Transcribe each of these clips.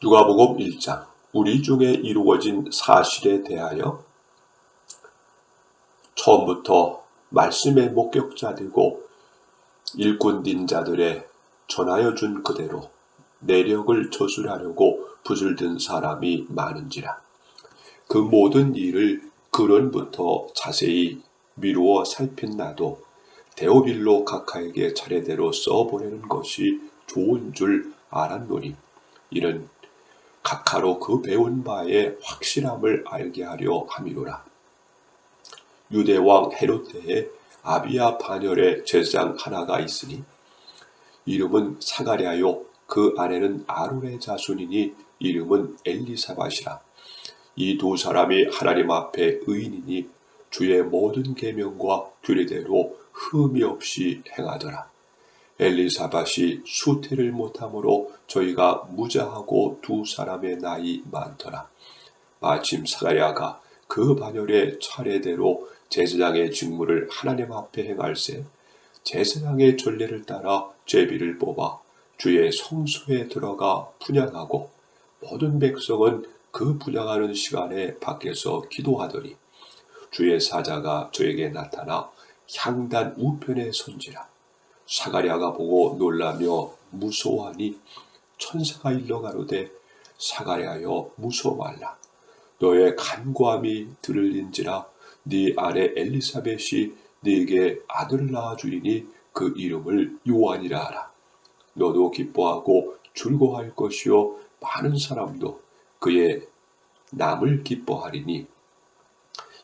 누가복음 1장. 우리 중에 이루어진 사실에 대하여 처음부터 말씀의 목격자되고 일꾼된 자들의 전하여 준 그대로 내력을 저술하려고 붓을 든 사람이 많은지라. 그 모든 일을 근원부터 자세히 미루어 살핀 나도 데오빌로 각하에게 차례대로 써보내는 것이 좋은 줄 알았노니, 이는 각하로 그 배운 바의 확실함을 알게 하려 함이로라. 유대왕 헤롯 때에 아비야 반열의 제사장 하나가 있으니 이름은 사가랴요, 그 아내는 아론의 자손이니 이름은 엘리사밧이라. 이 두 사람이 하나님 앞에 의인이니 주의 모든 계명과 규례대로 흠이 없이 행하더라. 엘리사밧이 수태를 못하므로 저희가 무자하고 두 사람의 나이 많더라. 마침 사가랴가 그 반열의 차례대로 제사장의 직무를 하나님 앞에 행할세 제사장의 전례를 따라 제비를 뽑아 주의 성소에 들어가 분향하고 모든 백성은 그 분향하는 시간에 밖에서 기도하더니 주의 사자가 저에게 나타나 향단 우편에 선지라. 사가랴가 보고 놀라며 무서워하니 천사가 일러 가로되 사가랴여 무서워 말라. 너의 간구함이 들을린지라. 네 아내 엘리사벳이 네게 아들을 낳아주리니 그 이름을 요한이라 하라. 너도 기뻐하고 즐거워할 것이요 많은 사람도 그의 남을 기뻐하리니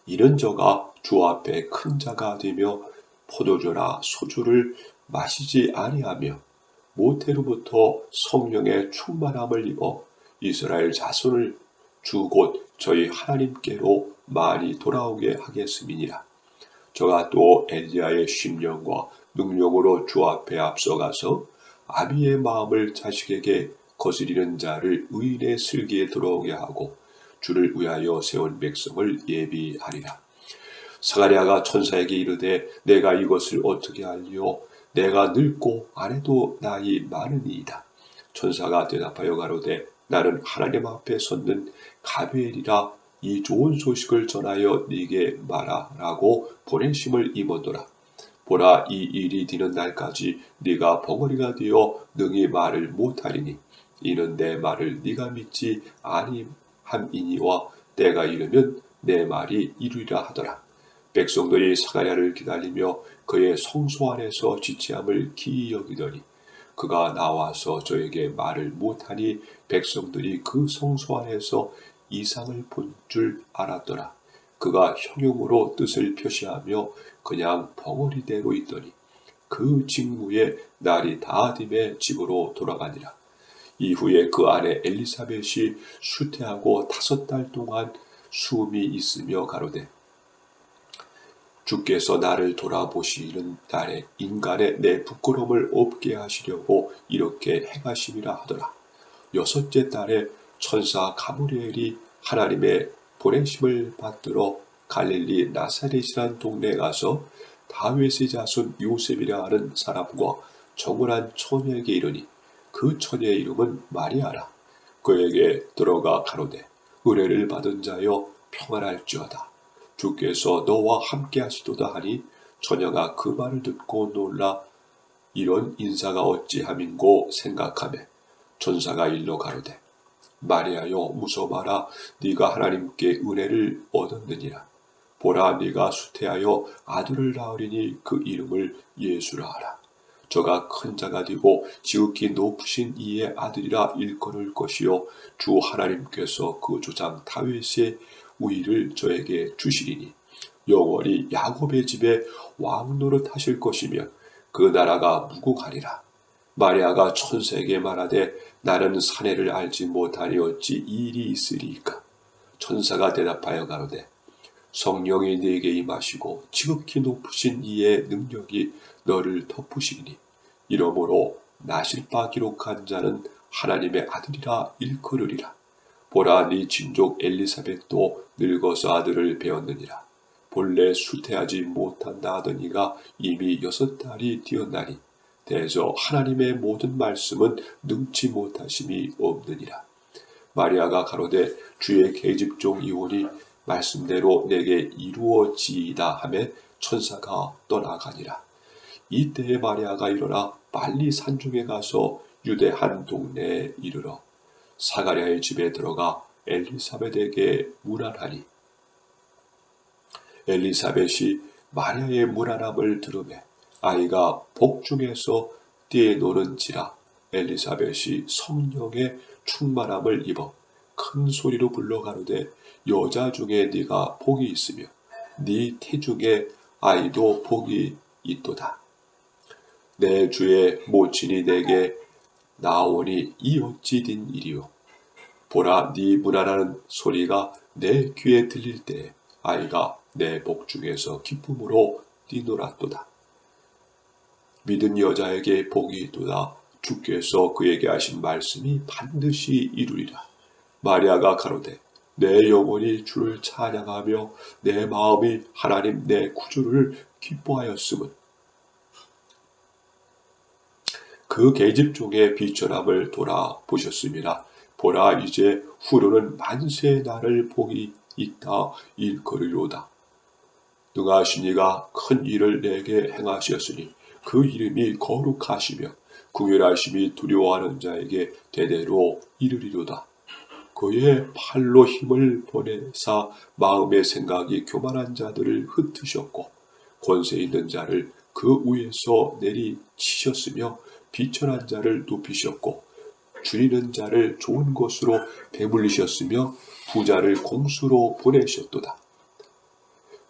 이는 저가 주 앞에 큰 자가 되며 포도주나 소주를 마시지 아니하며 모태로부터 성령의 충만함을 입어 이스라엘 자손을 주 곧 저희 하나님께로 많이 돌아오게 하겠음이니라. 저가 또 엘리야의 심령과 능력으로 주 앞에 앞서가서 아비의 마음을 자식에게 거스리는 자를 의인의 슬기에 들어오게 하고 주를 위하여 세운 백성을 예비하리라. 사가랴가 천사에게 이르되 내가 이것을 어떻게 알리오? 내가 늙고 아내도 나이 많으니이다. 천사가 대답하여 가로되 나는 하나님 앞에 섰는 가브리엘이라. 이 좋은 소식을 전하여 네게 말하라고 보내심을 임하노라. 보라, 이 일이 되는 날까지 네가 벙어리가 되어 능히 말을 못하리니 이는 내 말을 네가 믿지 아니함이니와 때가 이르면 내 말이 이루리라 하더라. 백성들이 사가랴를 기다리며 그의 성소 안에서 지체함을 기이 여기더니 그가 나와서 저에게 말을 못하니 백성들이 그 성소 안에서 이상을 본 줄 알았더라. 그가 형용으로 뜻을 표시하며 그냥 벙어리대로 있더니 그 직무에 날이 다 됨에 집으로 돌아가니라. 이후에 그 아내 엘리사벳이 수태하고 5달 동안 수음이 있으며 가로되 주께서 나를 돌아보시는 날에 인간의 내 부끄러움을 없게 하시려고 이렇게 행하심이라 하더라. 6째 달에 천사 가브리엘이 하나님의 보내심을 받들어 갈릴리 나사렛이란 동네에 가서 다윗의 자손 요셉이라 하는 사람과 정혼한 처녀에게 이르니 그 처녀의 이름은 마리아라. 그에게 들어가 가로되 의뢰를 받은 자여 평안할지어다. 주께서 너와 함께 하시도다 하니 처녀가 그 말을 듣고 놀라 이런 인사가 어찌함인고 생각하며 천사가 일러 가로되 마리아여 무서워 마라. 네가 하나님께 은혜를 얻었느니라. 보라, 네가 수태하여 아들을 낳으리니 그 이름을 예수라 하라. 저가 큰 자가 되고 지극히 높으신 이의 아들이라 일컬을 것이요 주 하나님께서 그 조상 다윗의 우위를 저에게 주시리니 영원히 야곱의 집에 왕 노릇하실 것이며 그 나라가 무궁하리라. 마리아가 천사에게 말하되 나는 사내를 알지 못하니 어찌 이 일이 있으리이까? 천사가 대답하여 가로되 성령이 네게 임하시고 지극히 높으신 이의 능력이 너를 덮으시리니 이러므로 나실 바 기록한 자는 하나님의 아들이라 일컬으리라. 보라, 네 친족 엘리사벳도 늙어서 아들을 배었느니라. 본래 수태하지 못한다 하더니가 이미 6달이 되었나니 대저 하나님의 모든 말씀은 능치 못하심이 없느니라. 마리아가 가로되 주의 계집종 이오니 말씀대로 내게 이루어지이다 하매 천사가 떠나가니라. 이때에 마리아가 일어나 빨리 산중에 가서 유대 한 동네에 이르러 사가랴의 집에 들어가 엘리사벳에게 문안하니 엘리사벳이 마리아의 문안함을 들으매 아이가 복중에서 뛰노는지라 엘리사벳이 성령의 충만함을 입어 큰 소리로 불러 가로되 여자 중에 네가 복이 있으며 네 태중에 아이도 복이 있도다. 내 주의 모친이 내게 나오니 이 어찌 된 일이요. 보라, 네 문안하는 소리가 내 귀에 들릴 때에 아이가 내 복중에서 기쁨으로 뛰놀았도다. 믿은 여자에게 복이 있도다. 주께서 그에게 하신 말씀이 반드시 이루리라. 마리아가 가로되 내 영혼이 주를 찬양하며 내 마음이 하나님 내 구주를 기뻐하였음은 그 계집종의 비천함을 돌아보셨음이라. 보라, 이제 후로는 만세 나를 복이 있다 일거리로다. 능하신 이가 큰 일을 내게 행하셨으니 그 이름이 거룩하시며 긍휼하심이 두려워하는 자에게 대대로 이르리로다. 그의 팔로 힘을 보내사 마음의 생각이 교만한 자들을 흩으셨고 권세 있는 자를 그 위에서 내리치셨으며 비천한 자를 높이셨고 줄이는 자를 좋은 곳으로 배불리셨으며 부자를 공수로 보내셨도다.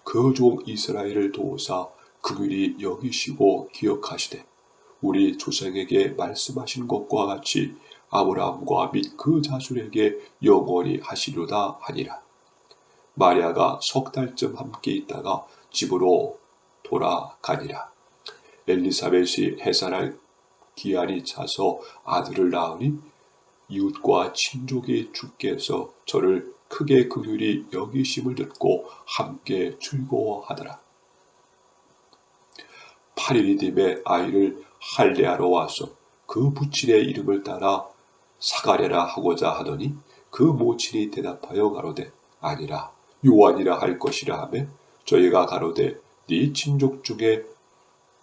그 종 이스라엘을 도우사 긍휼히 여기시고 기억하시되 우리 조상에게 말씀하신 것과 같이 아브라함과 및 그 자손에게 영원히 하시려다 하니라. 마리아가 석 달쯤 함께 있다가 집으로 돌아가니라. 엘리사벳이 해산할 기한이 차서 아들을 낳으니 이웃과 친족이 주께서 저를 크게 긍휼히 여기심을 듣고 함께 즐거워하더라. 8일이 되매 아이를 할례하러 와서 그 부친의 이름을 따라 사가랴라 하고자 하더니 그 모친이 대답하여 가로되 아니라 요한이라 할 것이라 하매 저희가 가로되 네 친족 중에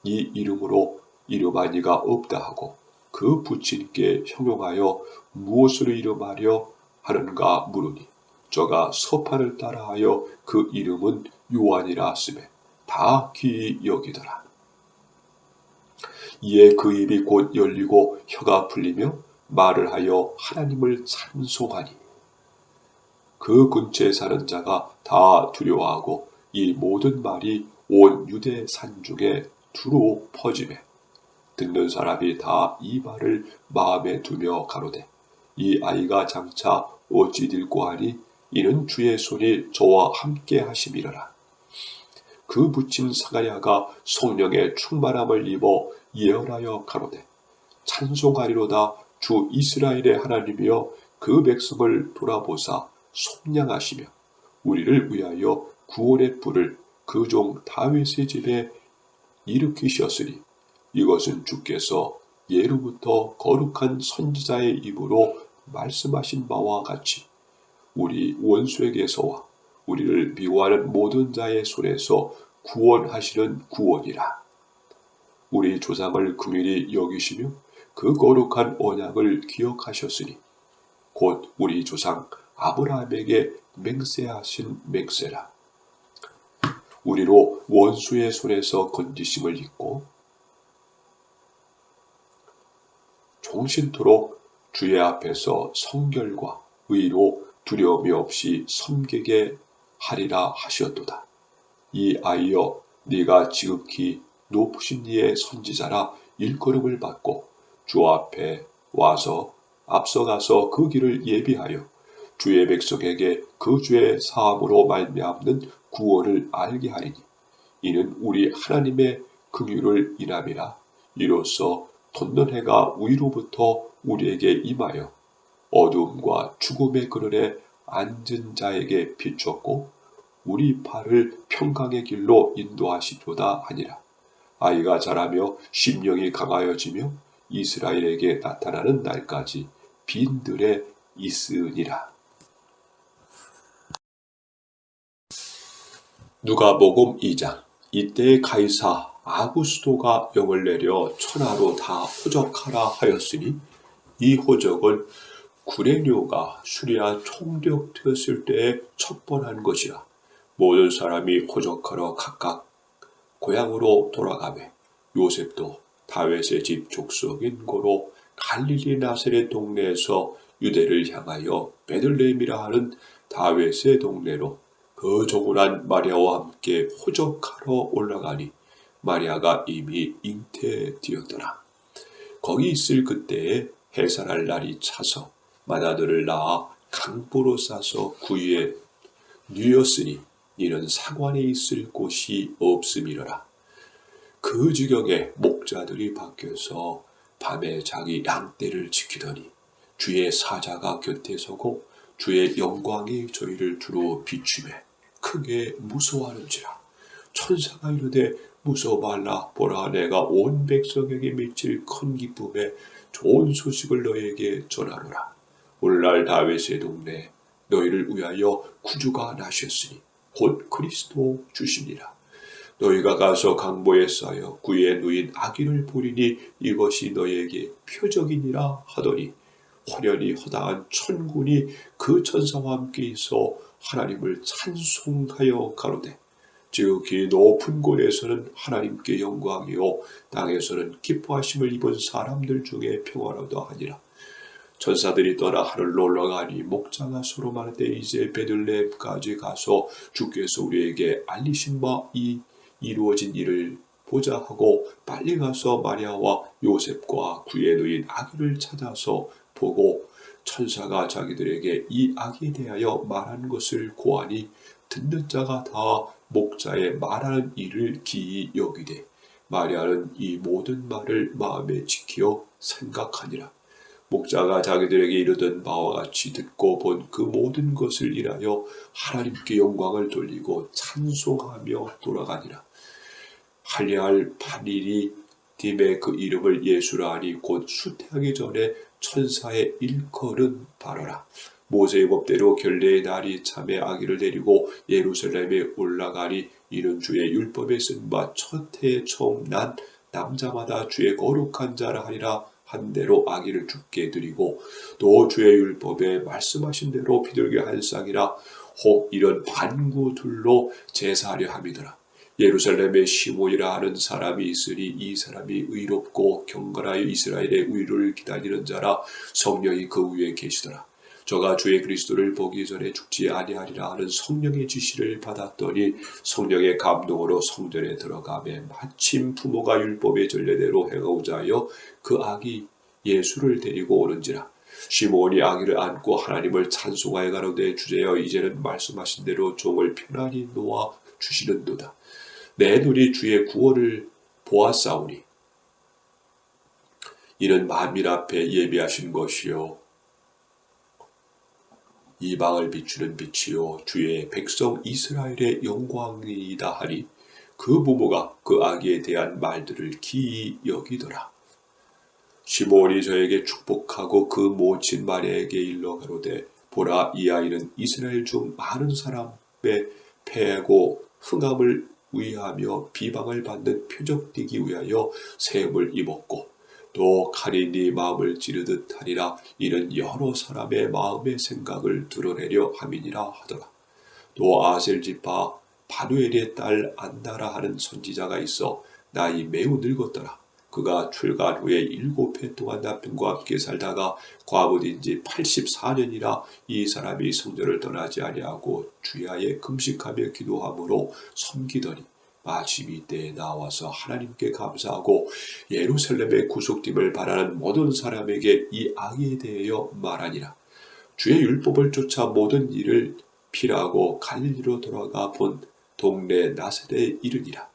이 이름으로 이름한 이가 없다 하고 그 부친께 형용하여 무엇으로 이름하려 하는가 물으니 저가 서판을 따라하여 그 이름은 요한이라 하시매 다 귀히 여기더라. 이에 그 입이 곧 열리고 혀가 풀리며 말을 하여 하나님을 찬송하니 그 근처에 사는 자가 다 두려워하고 이 모든 말이 온 유대 산중에 두루 퍼지매 듣는 사람이 다 이 말을 마음에 두며 가로되 이 아이가 장차 어찌 될꼬 하니 이는 주의 손이 저와 함께 하심이라라. 그 부친 사가랴가 성령의 충만함을 입어 예언하여 가로되 찬송하리로다. 주 이스라엘의 하나님이여 그 백성을 돌아보사 속량하시며 우리를 위하여 구원의 뿔을 그 종 다윗의 집에 일으키셨으니 이것은 주께서 예로부터 거룩한 선지자의 입으로 말씀하신 바와 같이 우리 원수에게서와 우리를 미워하는 모든 자의 손에서 구원하시는 구원이라. 우리 조상을 긍휼히 여기시며 그 거룩한 언약을 기억하셨으니 곧 우리 조상 아브라함에게 맹세하신 맹세라. 우리로 원수의 손에서 건지심을 입고 종신토록 주의 앞에서 성결과 의로 두려움이 없이 섬기게 하리라 하시었도다. 이 아이여 네가 지극히 높으신 이의 선지자라 일컬음을 받고 주 앞에 와서 앞서가서 그 길을 예비하여 주의 백성에게 그 죄의 사함으로 말미암는 구원을 알게 하리니 이는 우리 하나님의 긍휼을 인함이라. 이로써 돋는 해가 위로부터 우리에게 임하여 어두움과 죽음의 그늘에 앉은 자에게 비추었고 우리 발을 평강의 길로 인도하시도다 하니라. 아이가 자라며 심령이 강하여지며 이스라엘에게 나타나는 날까지 빈들에 있으니라. 누가복음 2장. 이때 가이사 아구스도가 영을 내려 천하로 다 호적하라 하였으니 이 호적은 구레뇨가 수리아 총독 되었을 때에 첩번한 것이라. 모든 사람이 호적하러 각각 고향으로 돌아가매 요셉도 다윗의 집 족속인 고로 갈릴리 나사렛 동네에서 유대를 향하여 베들레헴이라 하는 다윗의 동네로 그 조문한 마리아와 함께 호적하러 올라가니 마리아가 이미 잉태되었더라. 거기 있을 그때에 해산할 날이 차서 맏아들을 낳아 강보로 싸서 구유에 누였으니 이는 사관에 있을 곳이 없음이러라. 그 지경에 목자들이 밖에서 밤에 자기 양떼를 지키더니 주의 사자가 곁에 서고 주의 영광이 저희를 두루 비추매 크게 무서워하는지라. 천사가 이르되 무서워 말라. 보라, 내가 온 백성에게 미칠 큰 기쁨에 좋은 소식을 너에게 전하노라. 오늘날 다윗의 동네에 너희를 위하여 구주가 나셨으니 곧 그리스도 주시니라. 너희가 가서 강보에 쌓여 구에 누인 아기를 보리니 이것이 너희에게 표적이니라 하더니 호련히 허다한 천군이 그 천사와 함께 있어 하나님을 찬송하여 가로되 지극히 높은 곳에서는 하나님께 영광이요 땅에서는 기뻐하심을 입은 사람들 중에 평화로다 하니라. 천사들이 떠나 하늘로 올라가니 목자가 서로 말하되 이제 베들레헴까지 가서 주께서 우리에게 알리신 바 이 이루어진 일을 보자 하고 빨리 가서 마리아와 요셉과 구에 누인 아기를 찾아서 보고 천사가 자기들에게 이 아기에 대하여 말한 것을 고하니 듣는 자가 다 목자의 말하는 일을 기이 여기되 마리아는 이 모든 말을 마음에 지키어 생각하니라. 목자가 자기들에게 이르던 바와 같이 듣고 본 그 모든 것을 인하여 하나님께 영광을 돌리고 찬송하며 돌아가니라. 할례할 8일이 됨에 그 이름을 예수라 하니 곧 수태하기 전에 천사의 일컬은 바로라. 모세의 법대로 결례의 날이 참에 아기를 데리고 예루살렘에 올라가니 이는 주의 율법에 쓴 바 첫 해에 처음 난 남자마다 주의 거룩한 자라 하리라 한 대로 아기를 주께 드리고 또 주의 율법에 말씀하신 대로 비둘기 한 쌍이라 혹 이런 반구들로 제사하려 함이더라. 예루살렘에 시몬이라 하는 사람이 있으니 이 사람이 의롭고 경건하여 이스라엘의 의를 기다리는 자라. 성령이 그 위에 계시더라. 저가 주의 그리스도를 보기 전에 죽지 아니하리라 하는 성령의 지시를 받았더니 성령의 감동으로 성전에 들어가매 마침 부모가 율법의 전례대로 행하고자 하여 그 아기 예수를 데리고 오는지라. 시몬이 아기를 안고 하나님을 찬송하여 가로되 주제여 이제는 말씀하신 대로 종을 편안히 놓아 주시는도다. 내 눈이 주의 구원을 보았사오니 이는 만민 앞에 예비하신 것이요 이방을 비추는 빛이요 주의 백성 이스라엘의 영광이다 하니 그 부모가 그 아기에 대한 말들을 기이 여기더라. 시몬이 저에게 축복하고 그 모친 마리아에게 일러 가로되 보라, 이 아이는 이스라엘 중 많은 사람의 패하고 흥함을 위하며 비방을 받는 표적되기 위하여 세움을 입었고 또 칼이 네 마음을 찌르듯 하리라. 이는 여러 사람의 마음의 생각을 드러내려 함이니라 하더라. 또 아셀 지파 바누엘의 딸 안나라 하는 선지자가 있어 나이 매우 늙었더라. 그가 출간 후에 7해 동안 남편과 함께 살다가 과부된 지 84년이라 이 사람이 성전을 떠나지 아니하고 주야에 금식하며 기도함으로 섬기더니 마침 이때에 나와서 하나님께 감사하고 예루살렘의 구속됨을 바라는 모든 사람에게 이 아기에 대하여 말하니라. 주의 율법을 쫓아 모든 일을 필하고 갈릴리로 돌아가 본 동네 나사렛에 이르니라.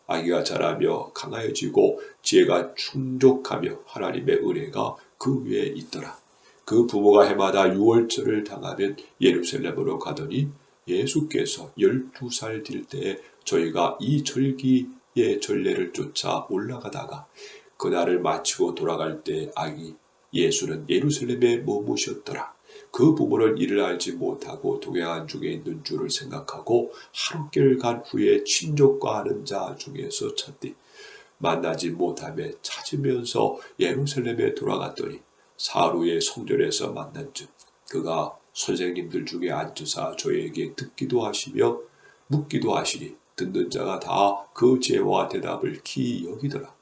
아기가 자라며 강하여지고 지혜가 충족하며 하나님의 은혜가 그 위에 있더라. 그 부모가 해마다 유월절을 당하면 예루살렘으로 가더니 예수께서 12살 될 때에 저희가 이 절기의 전례를 쫓아 올라가다가 그날을 마치고 돌아갈 때 아기 예수는 예루살렘에 머무셨더라. 그 부모는 이를 알지 못하고 동행한 중에 있는 줄을 생각하고 하루길 간 후에 친족과 아는 자 중에서 찾디. 만나지 못하며 찾으면서 예루살렘에 돌아갔더니 사흘 후에 성전에서 만난즉 그가 선생님들 중에 앉으사 저에게 듣기도 하시며 묻기도 하시니 듣는 자가 다 그 죄와 대답을 기이 여기더라.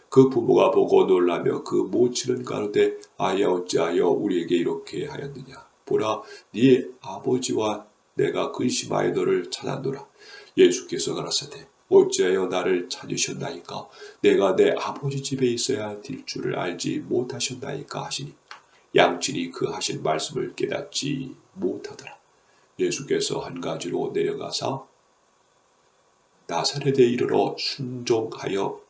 그 부모가 보고 놀라며 그 모친은 가로되 아야 어찌하여 우리에게 이렇게 하였느냐. 보라 네 아버지와 내가 근심하여 너를 찾았노라. 예수께서 가라사대 어찌하여 나를 찾으셨나이까. 내가 내 아버지 집에 있어야 될 줄을 알지 못하셨나이까 하시니 양친이 그 하신 말씀을 깨닫지 못하더라. 예수께서 한 가지로 내려가사 나사렛에 이르러 순종하여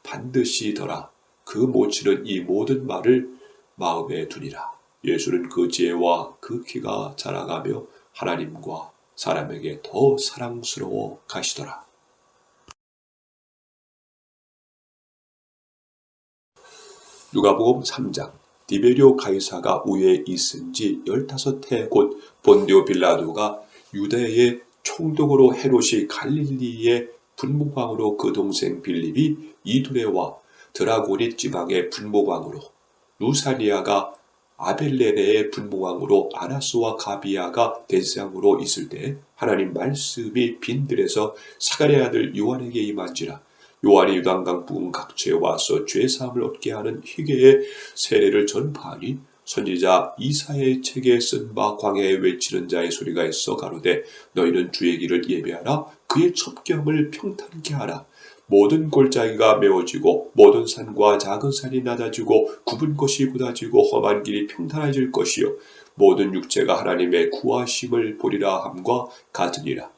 반드시 더라. 그 모친은 이 모든 말을 마음에 두니라. 예수는 그 지혜와 그 키가 자라가며 하나님과 사람에게 더 사랑스러워 가시더라. 누가복음 3장. 디베리오 가이사가 위에 있은 지 15해 곧 본디오 빌라도가 유대의 총독으로 헤롯이 갈릴리의 분무광으로 그 동생 빌립이 이두레와 드라고니 지방의 분무광으로 루사니아가 아벨레네의 분무광으로 아나스와 가비아가 대장으로 있을 때 하나님 말씀이 빈들에서 사가랴 아들 요한에게 임한지라. 요한이 유단강 부근 각처에 와서 죄사함을 얻게 하는 희게의 세례를 전파하니 선지자 이사야의 책에 쓴 바 광야에 외치는 자의 소리가 있어 가로되 너희는 주의 길을 예배하라. 그의 첩경을 평탄케 하라. 모든 골짜기가 메워지고 모든 산과 작은 산이 낮아지고 굽은 것이 굳어지고 험한 길이 평탄해질 것이요 모든 육체가 하나님의 구하심을 보리라 함과 같으니라.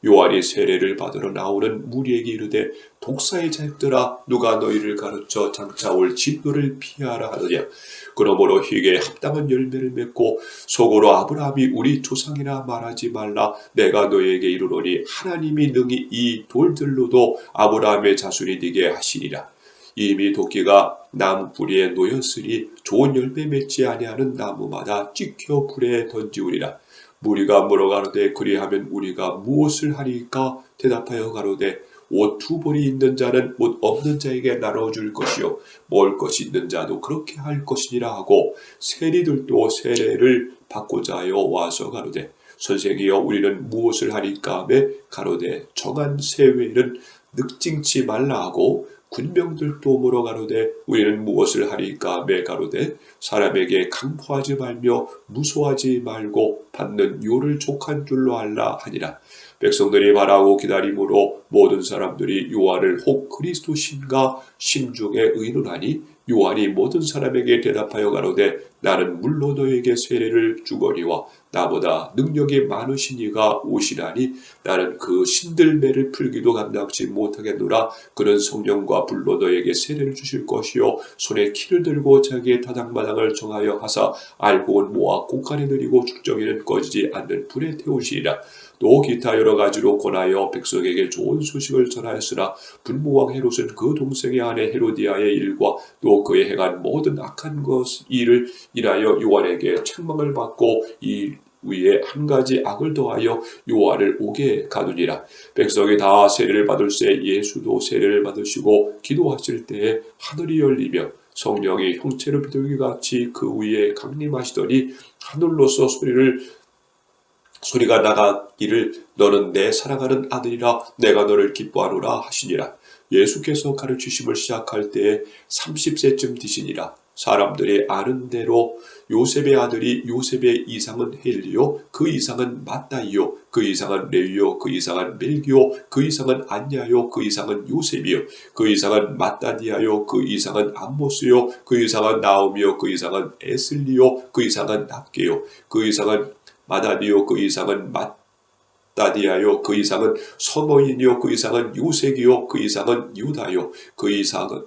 요한이 세례를 받으러 나오는 무리에게 이르되 독사의 자식들아 누가 너희를 가르쳐 장차 올 진노를 피하라 하느냐. 그러므로 희게에 합당한 열매를 맺고 속으로 아브라함이 우리 조상이라 말하지 말라. 내가 너희에게 이르노니 하나님이 능히 이 돌들로도 아브라함의 자손이 되게 하시리라. 이미 도끼가 나무 뿌리에 놓였으니 좋은 열매 맺지 아니하는 나무마다 찍혀 불에 던지우리라. 무리가 물어가로되 그리하면 우리가 무엇을 하리까. 대답하여 가로되 옷 2벌이 있는 자는 옷 없는 자에게 나눠줄 것이요 먹을 것이 있는 자도 그렇게 할 것이니라 하고 세리들도 세례를 받고자 하여 와서 가로되 선생이여 우리는 무엇을 하리까 하매 가로되 정한 세외는 늑징치 말라 하고 군병들도 물어 가로되 우리는 무엇을 하리까 하매 가로되 사람에게 강포하지 말며 무소하지 말고 받는 요를 족한 줄로 알라 하니라. 백성들이 바라고 기다림으로 모든 사람들이 요한을 혹 그리스도신가 심중에 의논하니 요한이 모든 사람에게 대답하여 가로되 나는 물로 너에게 세례를 주거니와 나보다 능력이 많으신 이가 오시라니 나는 그 신들매를 풀기도 감당치 못하겠노라. 그는 성령과 불로 너에게 세례를 주실 것이요 손에 키를 들고 자기의 타작마당을 정하여 하사 알고 온 모아 곳간에 들이고 축정에는 꺼지지 않는 불에 태우시리라. 또 기타 여러 가지로 권하여 백성에게 좋은 소식을 전하였으나 분무왕 헤롯은 그 동생의 아내 헤로디아의 일과 또 그의 행한 모든 악한 일을 인하여 요한에게 책망을 받고 이 위에 한 가지 악을 더하여 요한을 옥에 가두니라. 백성이 다 세례를 받을 새 예수도 세례를 받으시고 기도하실 때에 하늘이 열리며 성령이 형체로 비둘기같이 그 위에 강림하시더니 하늘로서 소리가 나가기를 너는 내 사랑하는 아들이라 내가 너를 기뻐하노라 하시니라. 예수께서 가르치심을 시작할 때에 30세쯤 되시니라. 사람들이 아는 대로 요셉의 아들이 요셉의 이상은 헬리요 그 이상은 마따이요 그 이상은 레위요 그 이상은 멜기요 그 이상은 안냐요 그 이상은 요셉이요 그 이상은 마따디아요 그 이상은 암모스요 그 이상은 나오미요 그 이상은 에슬리요 그 이상은 납게요 그 이상은 마다디요 그 이상은 마따디아요 그 이상은 서머인이요 그 이상은 요색이요 그 이상은 유다요 그 이상은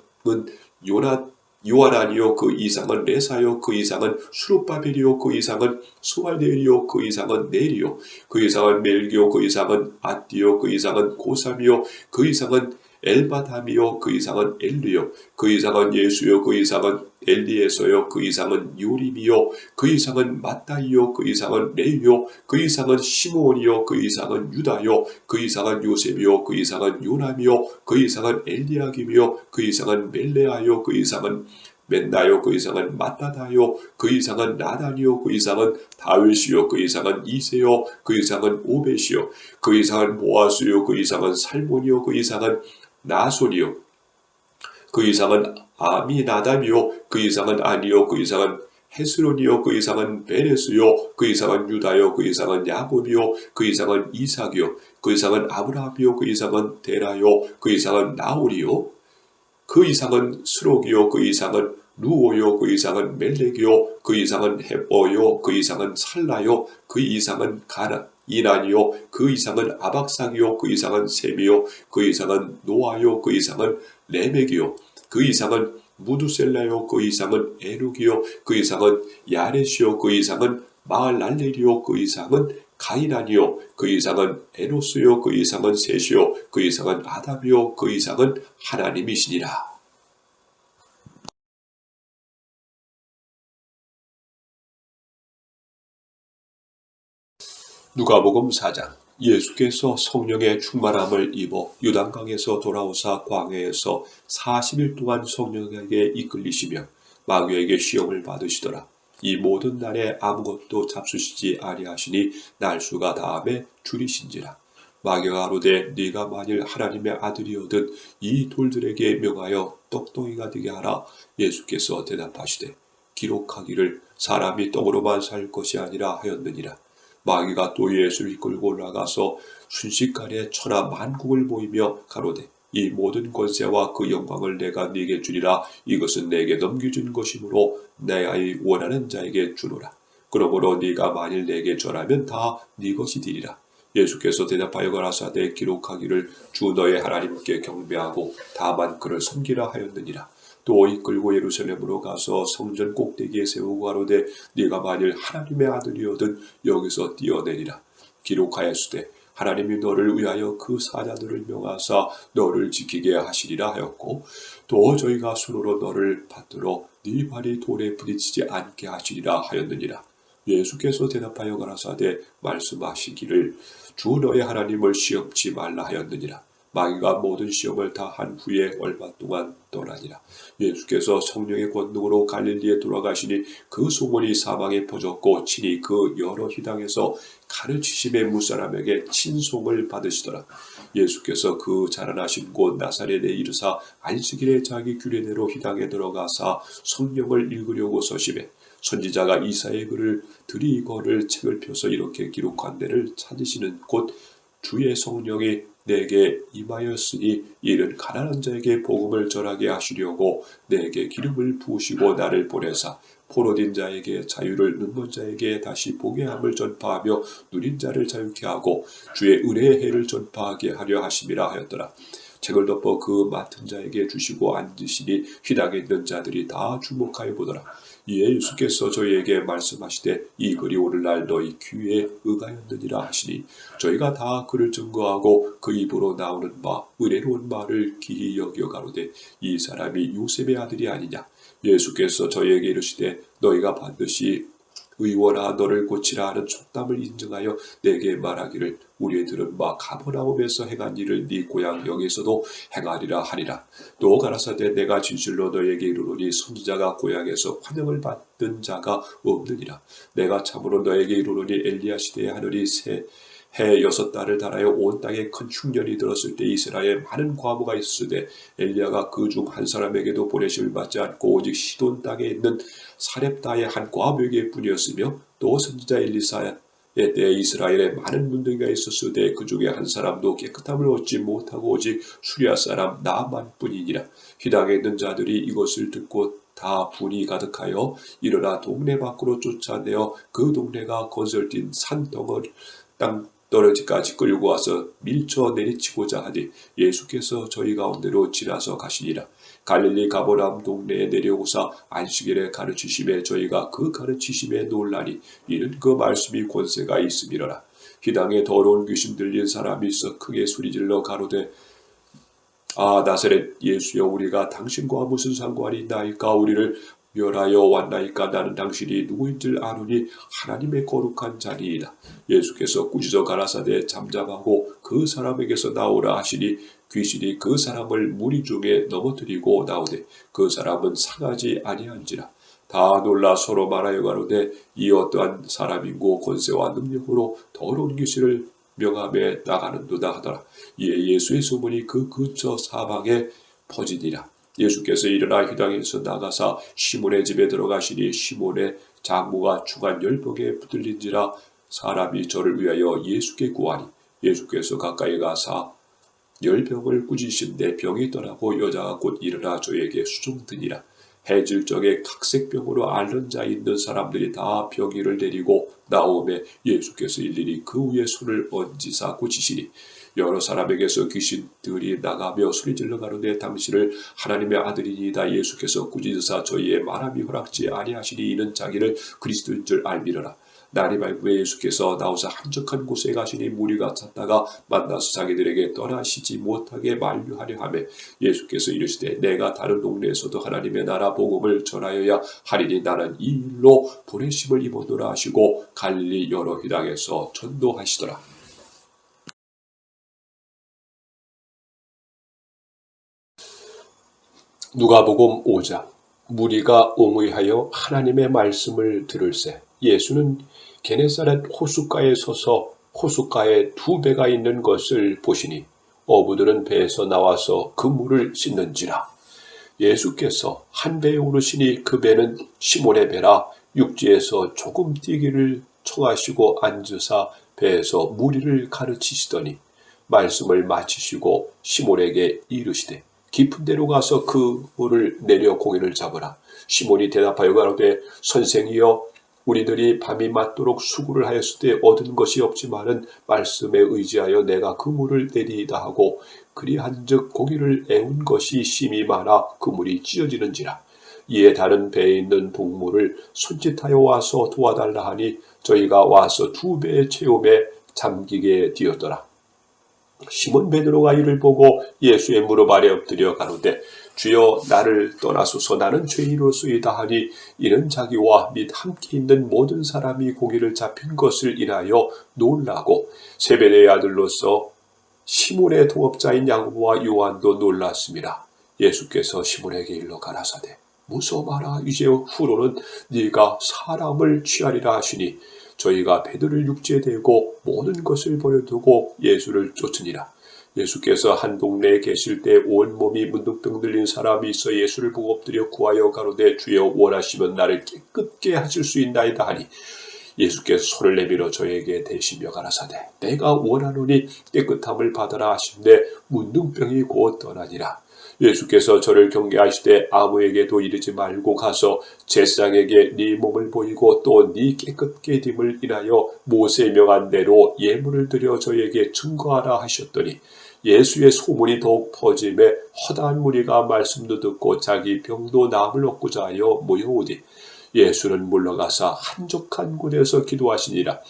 요하나니요 그 이상은 레사요 그 이상은 수룹바벨이요 그 이상은 스왈데리요 그 이상은 네리요 그 이상은 멜기요 그 이상은 아띠요 그 이상은 고삼이요 그 이상은 엘바담이요 그 이상은 엘리요 그 이상은 예수요 그 이상은 엘리에서요 그 이상은 요림이요 그 이상은 마따이요 그 이상은 레위요 그 이상은 시므온이요 그 이상은 유다요 그 이상은 요셉이요 그 이상은 요람이요 그 이상은 엘리야김이요 그 이상은 멜레아요 그 이상은 맨나요 그 이상은 마따다요 그 이상은 나단이요 그 이상은 다윗이요 그 이상은 이세요 그 이상은 오벳이요 그 이상은 보아스요 그 이상은 살몬이요 그 이상은 나손이요 그 이상은 아미나답이요 그 이상은 아니요 그 이상은 헤스론이요 그 이상은 베레스요 그 이상은 유다요 그 이상은 야곱이요 그 이상은 이삭이요 그 이상은 아브라함이요 그 이상은 데라요 그 이상은 나홀이요 그 이상은 스록이요 그 이상은 루오요 그 이상은 멜렉이요 그 이상은 헤버요 그 이상은 살라요 그 이상은 이난이요 그 이상은 아박삭이요 그 이상은 셈이요 그 이상은 노아요 그 이상은 레멕이요 그 이상은 무두셀라요 그 이상은 에룩이요 그 이상은 야렛이요 그 이상은 마을랄렐이요 그 이상은 가이란이요 그 이상은 에노스요 그 이상은 셋이요 그 이상은 아담이요 그 이상은 하나님이시니라. 누가복음 4장. 예수께서 성령의 충만함을 입어 요단강에서 돌아오사 광야에서 40일 동안 성령에게 이끌리시며 마귀에게 시험을 받으시더라. 이 모든 날에 아무것도 잡수시지 아니하시니 날수가 다함에 줄이신지라. 마귀가 가로되 네가 만일 하나님의 아들이거든 이 돌들에게 명하여 떡덩이가 되게 하라. 예수께서 대답하시되 기록하기를 사람이 떡으로만 살 것이 아니라 하였느니라. 마귀가 또 예수를 이끌고 올라가서 순식간에 천하 만국을 보이며 가로되 이 모든 권세와 그 영광을 내가 네게 주리라. 이것은 내게 넘겨준 것이므로 내 아이 원하는 자에게 주노라. 그러므로 네가 만일 내게 절하면 다 네 것이 되리라. 예수께서 대답하여 가라사대 기록하기를 주 너의 하나님께 경배하고 다만 그를 섬기라 하였느니라. 또 이끌고 예루살렘으로 가서 성전 꼭대기에 세우고 가로되 네가 만일 하나님의 아들이거든 여기서 뛰어내리라. 기록하였으되 하나님이 너를 위하여 그 사자들을 명하사 너를 지키게 하시리라 하였고 또 저희가 손으로 너를 받들어 네 발이 돌에 부딪히지 않게 하시리라 하였느니라. 예수께서 대답하여 가라사대 말씀하시기를 주 너의 하나님을 시험치 말라 하였느니라. 마귀가 모든 시험을 다 한 후에 얼마 동안 떠나니라. 예수께서 성령의 권능으로 갈릴리에 돌아가시니 그 소문이 사방에 퍼졌고 친히 그 여러 희당에서 가르치심의 무사람에게 친송을 받으시더라. 예수께서 그 자라나신 곳 나사렛에 이르사 안식일에 자기 규례대로 희당에 들어가사 성경을 읽으려고 서심해 선지자가 이사의 글을 들이 이거를 책을 펴서 이렇게 기록한 데를 찾으시는 곧 주의 성령이 내게 임하였으니 이는 가난한 자에게 복음을 전하게 하시려고 내게 기름을 부으시고 나를 보내사 포로된 자에게 자유를 눈먼 자에게 다시 보게 함을 전파하며 누린 자를 자유케 하고 주의 은혜의 해를 전파하게 하려 하심이라 하였더라. 책을 덮어 그 맡은 자에게 주시고 앉으시니 희당에 있는 자들이 다 주목하여 보더라. 이에 예수께서 저희에게 말씀하시되 이 글이 오늘날 너희 귀에 응하였느니라 하시니 저희가 다 그를 증거하고 그 입으로 나오는 바 은혜로운 말을 기히 여겨 가로되 이 사람이 요셉의 아들이 아니냐. 예수께서 저희에게 이르시되 너희가 반드시 의원아 너를 고치라 하는 촉담을 인정하여 내게 말하기를 우리의 들은 바 가버나움에서 행한 일을 네 고향 여기서도 행하리라 하리라. 또 가라사대 내가 진실로 너에게 이르노니 선지자가 고향에서 환영을 받는 자가 없느니라. 내가 참으로 너에게 이르노니 엘리야 시대에 하늘이 새 해 6달을 달하여 온 땅에 큰 흉년이 들었을 때 이스라엘에 많은 과부가 있으되 엘리야가 그 중 한 사람에게도 보내심을 받지 않고 오직 시돈 땅에 있는 사렙다의 한 과부에게 뿐이었으며 또 선지자 엘리사의 때에 이스라엘에 많은 문둥이가 있었으되 그 중에 한 사람도 깨끗함을 얻지 못하고 오직 수리아 사람 나만뿐이니라. 희당에 있는 자들이 이것을 듣고 다 분이 가득하여 일어나 동네 밖으로 쫓아내어 그 동네가 건설된 산덩어리 땅 떨어지까지 끌고 와서 밀쳐 내리치고자 하니 예수께서 저희 가운데로 지나서 가시니라. 갈릴리 가버나움 동네에 내려오사 안식일에 가르치심에 저희가 그 가르치심에 놀라니 이는 그 말씀이 권세가 있음이로라. 희당에 더러운 귀신 들린 사람이 있어 크게 소리질러 가로되 아 나사렛 예수여 우리가 당신과 무슨 상관이 있나이까 우리를 멸하여 왔나이까 나는 당신이 누구인지를 아노니 하나님의 거룩한 자니이다. 예수께서 꾸짖어 가라사대 잠잠하고 그 사람에게서 나오라 하시니 귀신이 그 사람을 무리 중에 넘어뜨리고 나오되 그 사람은 상하지 아니한지라. 다 놀라 서로 말하여 가로되 이 어떠한 사람이고 권세와 능력으로 더러운 귀신을 명함에 나가는도다 하더라. 이에 예수의 소문이 그 근처 사방에 퍼지니라. 예수께서 일어나 회당에서 나가사 시몬의 집에 들어가시니 시몬의 장모가 주간 열병에 붙들린지라. 사람이 저를 위하여 예수께 구하니 예수께서 가까이 가사 열병을 꾸짖으신데 병이 떠나고 여자가 곧 일어나 저에게 수종드니라. 해질 적에 각색병으로 앓는 자 있는 사람들이 다 병이를 데리고 나오매 예수께서 일일이 그 위에 손을 얹으사 고치시니 여러 사람에게서 귀신들이 나가며 소리질러 가로되 당신을 하나님의 아들이니이다. 예수께서 꾸짖으사 저희의 말함이 허락지 아니하시니 이는 자기를 그리스도인 줄 알미러라. 날이 밝음에 예수께서 나오사 한적한 곳에 가시니 무리가 찾다가 만나서 자기들에게 떠나시지 못하게 만류하려 하매 예수께서 이르시되 내가 다른 동네에서도 하나님의 나라 복음을 전하여야 하리니 나는 이 일로 보내심을 입었노라 하시고 갈릴리 여러 회당에서 전도하시더라. 누가복음 5장. 무리가 옹의하여 하나님의 말씀을 들을새 예수는 게네사렛 호숫가에 서서 호숫가에 두 배가 있는 것을 보시니 어부들은 배에서 나와서 그 물을 씻는지라. 예수께서 한 배에 오르시니 그 배는 시몬의 배라. 육지에서 조금 뛰기를 청하시고 앉으사 배에서 무리를 가르치시더니 말씀을 마치시고 시몬에게 이르시되 깊은 데로 가서 그 물을 내려 고기를 잡으라. 시몬이 대답하여 가로되 선생이여 우리들이 밤이 맞도록 수고를 하였을 때 얻은 것이 없지만은 말씀에 의지하여 내가 그 물을 내리이다 하고 그리한즉 고기를 애운 것이 심히 많아 그 물이 찢어지는지라. 이에 다른 배에 있는 동물을 손짓하여 와서 도와달라 하니 저희가 와서 두 배의 체험에 잠기게 되었더라. 시몬 베드로가 이를 보고 예수의 무릎 아래 엎드려 가로되 주여 나를 떠나소서 나는 죄인으로소이다 하니 이는 자기와 및 함께 있는 모든 사람이 고기를 잡힌 것을 인하여 놀라고 세베대의 아들로서 시몬의 동업자인 야고보와 요한도 놀랐습니다. 예수께서 시몬에게 일러 가라사대 무서워 마라 이제 후로는 네가 사람을 취하리라 하시니 저희가 배들을 육지에 대고 모든 것을 버려두고 예수를 쫓으니라. 예수께서 한 동네에 계실 때 온몸이 문둥병 들린 사람이 있어 예수를 보고 엎드려 구하여 가로되 주여 원하시면 나를 깨끗게 하실 수 있나이다 하니 예수께서 손을 내밀어 저에게 대시며 가라사대 내가 원하노니 깨끗함을 받아라 하신대 문둥병이 곧 떠나니라. 예수께서 저를 경계하시되 아무에게도 이르지 말고 가서 제사장에게 네 몸을 보이고 또 네 깨끗게 됨을 인하여 모세 명한 대로 예물을 드려 저에게 증거하라 하셨더니 예수의 소문이 더욱 퍼짐에 허다한 무리가 말씀도 듣고 자기 병도 나음을 얻고자 하여 모여오되 예수는 물러가사 한적한 곳에서 기도하시니라.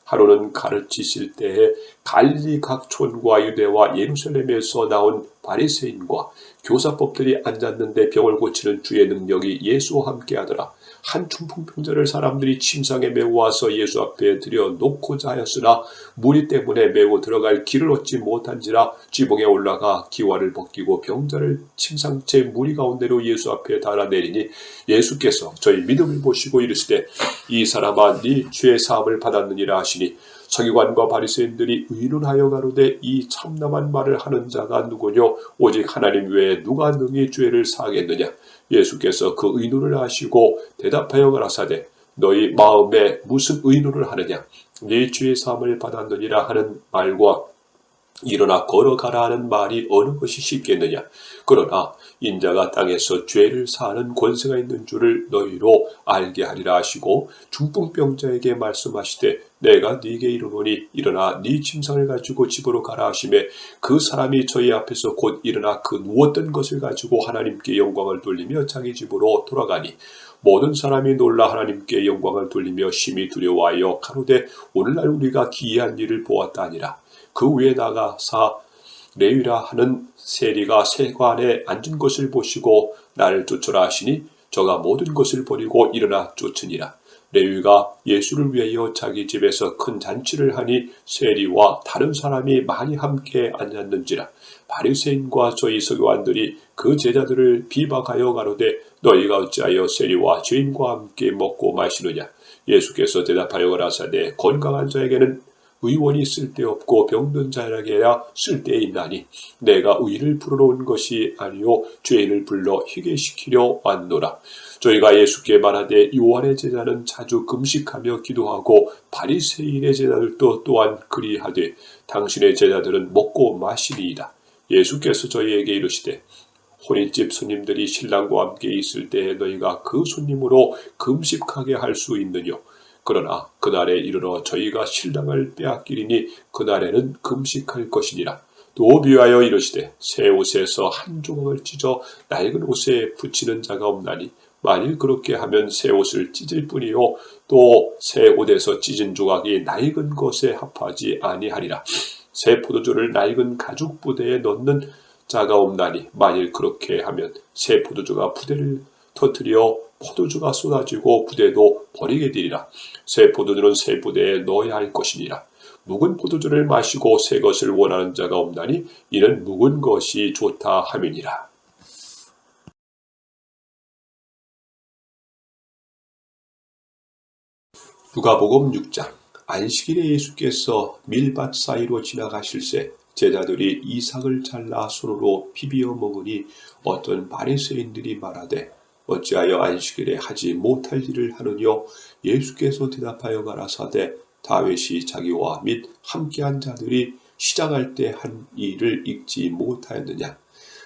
하루는 가르치실 때에 갈릴리 각 촌과 유대와 예루살렘에서 나온 바리새인과 교사법들이 앉았는데 병을 고치는 주의 능력이 예수와 함께하더라. 한 중풍병자를 사람들이 침상에 메고 와서 예수 앞에 들여놓고자 하였으나 무리 때문에 메고 들어갈 길을 얻지 못한지라 지붕에 올라가 기와를 벗기고 병자를 침상째 무리 가운데로 예수 앞에 달아내리니 예수께서 저희 믿음을 보시고 이르시되 이 사람아 네 죄 사함을 받았느니라 하시니 서기관과 바리새인들이 의논하여 가로되 이 참남한 말을 하는 자가 누구뇨 오직 하나님 외에 누가 능히 죄를 사하겠느냐. 예수께서 그 의논을 하시고 대답하여 가라사대 너희 마음에 무슨 의논을 하느냐. 네 죄 사함을 받았느니라 하는 말과 일어나 걸어가라 하는 말이 어느 것이 쉽겠느냐. 그러나 인자가 땅에서 죄를 사하는 권세가 있는 줄을 너희로 알게 하리라 하시고 중풍병자에게 말씀하시되 내가 네게 이르노니 일어나 네 침상을 가지고 집으로 가라 하시매 그 사람이 저희 앞에서 곧 일어나 그 누웠던 것을 가지고 하나님께 영광을 돌리며 자기 집으로 돌아가니 모든 사람이 놀라 하나님께 영광을 돌리며 심히 두려워하여 가로되 오늘날 우리가 기이한 일을 보았다 하니라. 그 위에 나가사 레위라 하는 세리가 세관에 앉은 것을 보시고 나를 쫓으라 하시니 저가 모든 것을 버리고 일어나 쫓으니라. 레위가 예수를 위하여 자기 집에서 큰 잔치를 하니 세리와 다른 사람이 많이 함께 앉았는지라. 바리새인과 저희 서기관들이 그 제자들을 비박하여 가로되 너희가 어찌하여 세리와 죄인과 함께 먹고 마시느냐. 예수께서 대답하여 가라사대 건강한 자에게는 의원이 쓸데없고 병든 자에게야 쓸데있나니 내가 의를 부르러 온 것이 아니요 죄인을 불러 희게시키려 왔노라. 저희가 예수께 말하되 요한의 제자는 자주 금식하며 기도하고 바리새인의 제자들도 또한 그리하되 당신의 제자들은 먹고 마시리이다. 예수께서 저희에게 이르시되 혼인집 손님들이 신랑과 함께 있을 때에 너희가 그 손님으로 금식하게 할 수 있느뇨. 그러나 그날에 이르러 저희가 신랑을 빼앗기리니 그날에는 금식할 것이니라. 또 비유하여 이르시되 새 옷에서 한 조각을 찢어 낡은 옷에 붙이는 자가 없나니 만일 그렇게 하면 새 옷을 찢을 뿐이요 또 새 옷에서 찢은 조각이 낡은 것에 합하지 아니하리라. 새 포도주를 낡은 가죽 부대에 넣는 자가 없나니 만일 그렇게 하면 새 포도주가 부대를 터뜨려 포도주가 쏟아지고 부대도 버리게 되리라. 새 포도주는 새 부대에 넣어야 할 것이니라. 묵은 포도주를 마시고 새 것을 원하는 자가 없나니 이는 묵은 것이 좋다 함이니라. 누가복음 6장. 안식일에 예수께서 밀밭 사이로 지나가실새 제자들이 이삭을 잘라 손으로 비비어 먹으니 어떤 바리새인들이 말하되 어찌하여 안식일에 하지 못할 일을 하느뇨. 예수께서 대답하여 가라사대 다윗이 자기와 및 함께한 자들이 시장할 때 한 일을 읽지 못하였느냐.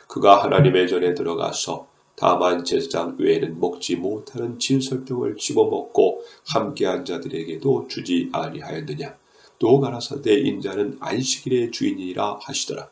그가 하나님의 전에 들어가서 다만 제사장 외에는 먹지 못하는 진설병을 집어먹고 함께한 자들에게도 주지 아니하였느냐. 또 가라사대 인자는 안식일의 주인이라 하시더라.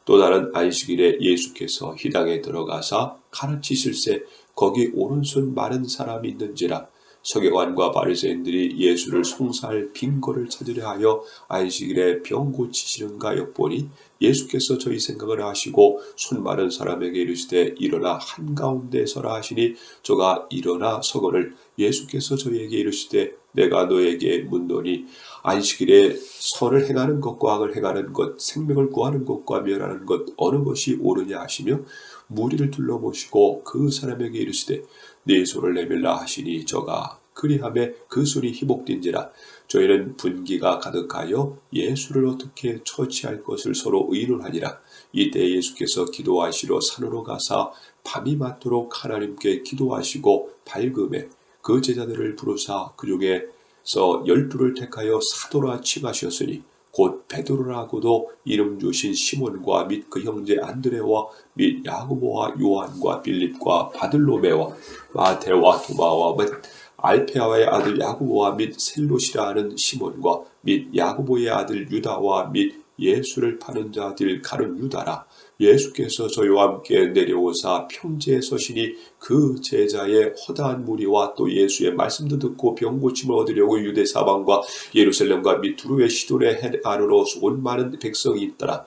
또 다른 안식일에 예수께서 희당에 들어가사 가르치실새 거기 오른손 마른 사람이 있는지라. 서기관과 바리새인들이 예수를 송사할 빈거를 찾으려 하여 안식일에 병 고치시는가 엿보니 예수께서 저희 생각을 아시고 손 마른 사람에게 이르시되 일어나 한가운데 서라 하시니 저가 일어나 서거늘 예수께서 저희에게 이르시되 내가 너에게 묻노니 안식일에 선을 행하는 것과 악을 행하는 것, 생명을 구하는 것과 멸하는 것 어느 것이 옳으냐 하시며 무리를 둘러보시고 그 사람에게 이르시되 네 손을 내밀라 하시니 저가 그리하매 그 손이 희복된지라. 저희는 분기가 가득하여 예수를 어떻게 처치할 것을 서로 의논하니라. 이때 예수께서 기도하시러 산으로 가사 밤이 맞도록 하나님께 기도하시고 밝음에 그 제자들을 부르사 그 중에서 12를 택하여 사도라 칭하셨으니 곧 베드로라고도 이름 주신 시몬과 및 그 형제 안드레와 및 야고보와 요한과 빌립과 바들로메와 마테와 도마와 및 알페아의 아들 야고보와 및 셀롯이라 하는 시몬과 및 야고보의 아들 유다와 및 예수를 파는 자들 가룟 유다라. 예수께서 저희와 함께 내려오사 평지에 서시니 그 제자의 허다한 무리와 또 예수의 말씀도 듣고 병 고침을 얻으려고 유대 사방과 예루살렘과 및 두루의 시돈의 해 안으로 온 많은 백성이 있더라.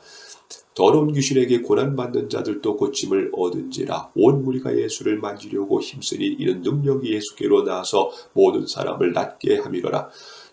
더러운 귀신에게 고난받는 자들도 고침을 얻은지라. 온 무리가 예수를 만지려고 힘쓰니 이는 능력이 예수께로 나와서 모든 사람을 낫게 함이로라.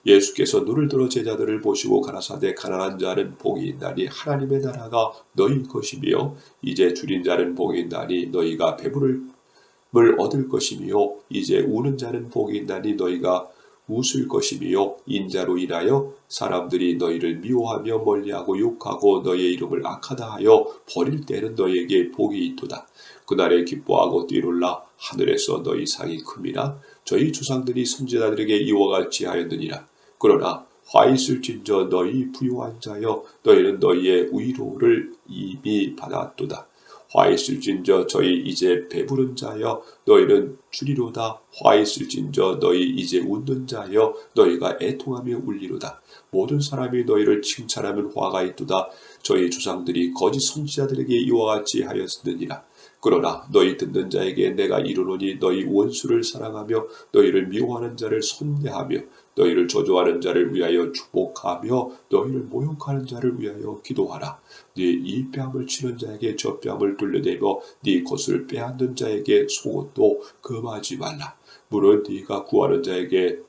예수께서 눈을 들어 제자들을 보시고 가라사대 가난한 자는 복이 있나니 하나님의 나라가 너희 것이며 이제 줄인 자는 복이 있나니 너희가 배부름을 얻을 것이며 이제 우는 자는 복이 있나니 너희가 웃을 것이며 인자로 인하여 사람들이 너희를 미워하며 멀리하고 욕하고 너희의 이름을 악하다 하여 버릴 때는 너희에게 복이 있도다. 그날에 기뻐하고 뛰놀라 하늘에서 너희 상이 큼이라. 저희 조상들이 선지자들에게 이와 같이 하였느니라. 그러나 화 있을진저 너희 부유한 자여 너희는 너희의 위로를 이미 받았도다. 화 있을진저 저희 이제 배부른 자여 너희는 주리로다. 화 있을진저 너희 이제 웃는 자여 너희가 애통하며 울리로다. 모든 사람이 너희를 칭찬하면 화가 있도다. 저희 조상들이 거짓 선지자들에게 이와 같이 하였느니라. 그러나 너희 듣는 자에게 내가 이르노니 너희 원수를 사랑하며 너희를 미워하는 자를 선대하며 너희를 저주하는 자를 위하여 축복하며 너희를 모욕하는 자를 위하여 기도하라. 네 이 뺨을 치는 자에게 저 뺨을 돌려대며 네 것을 빼앗는 자에게 속옷도 금하지 말라. 물은 네가 구하는 자에게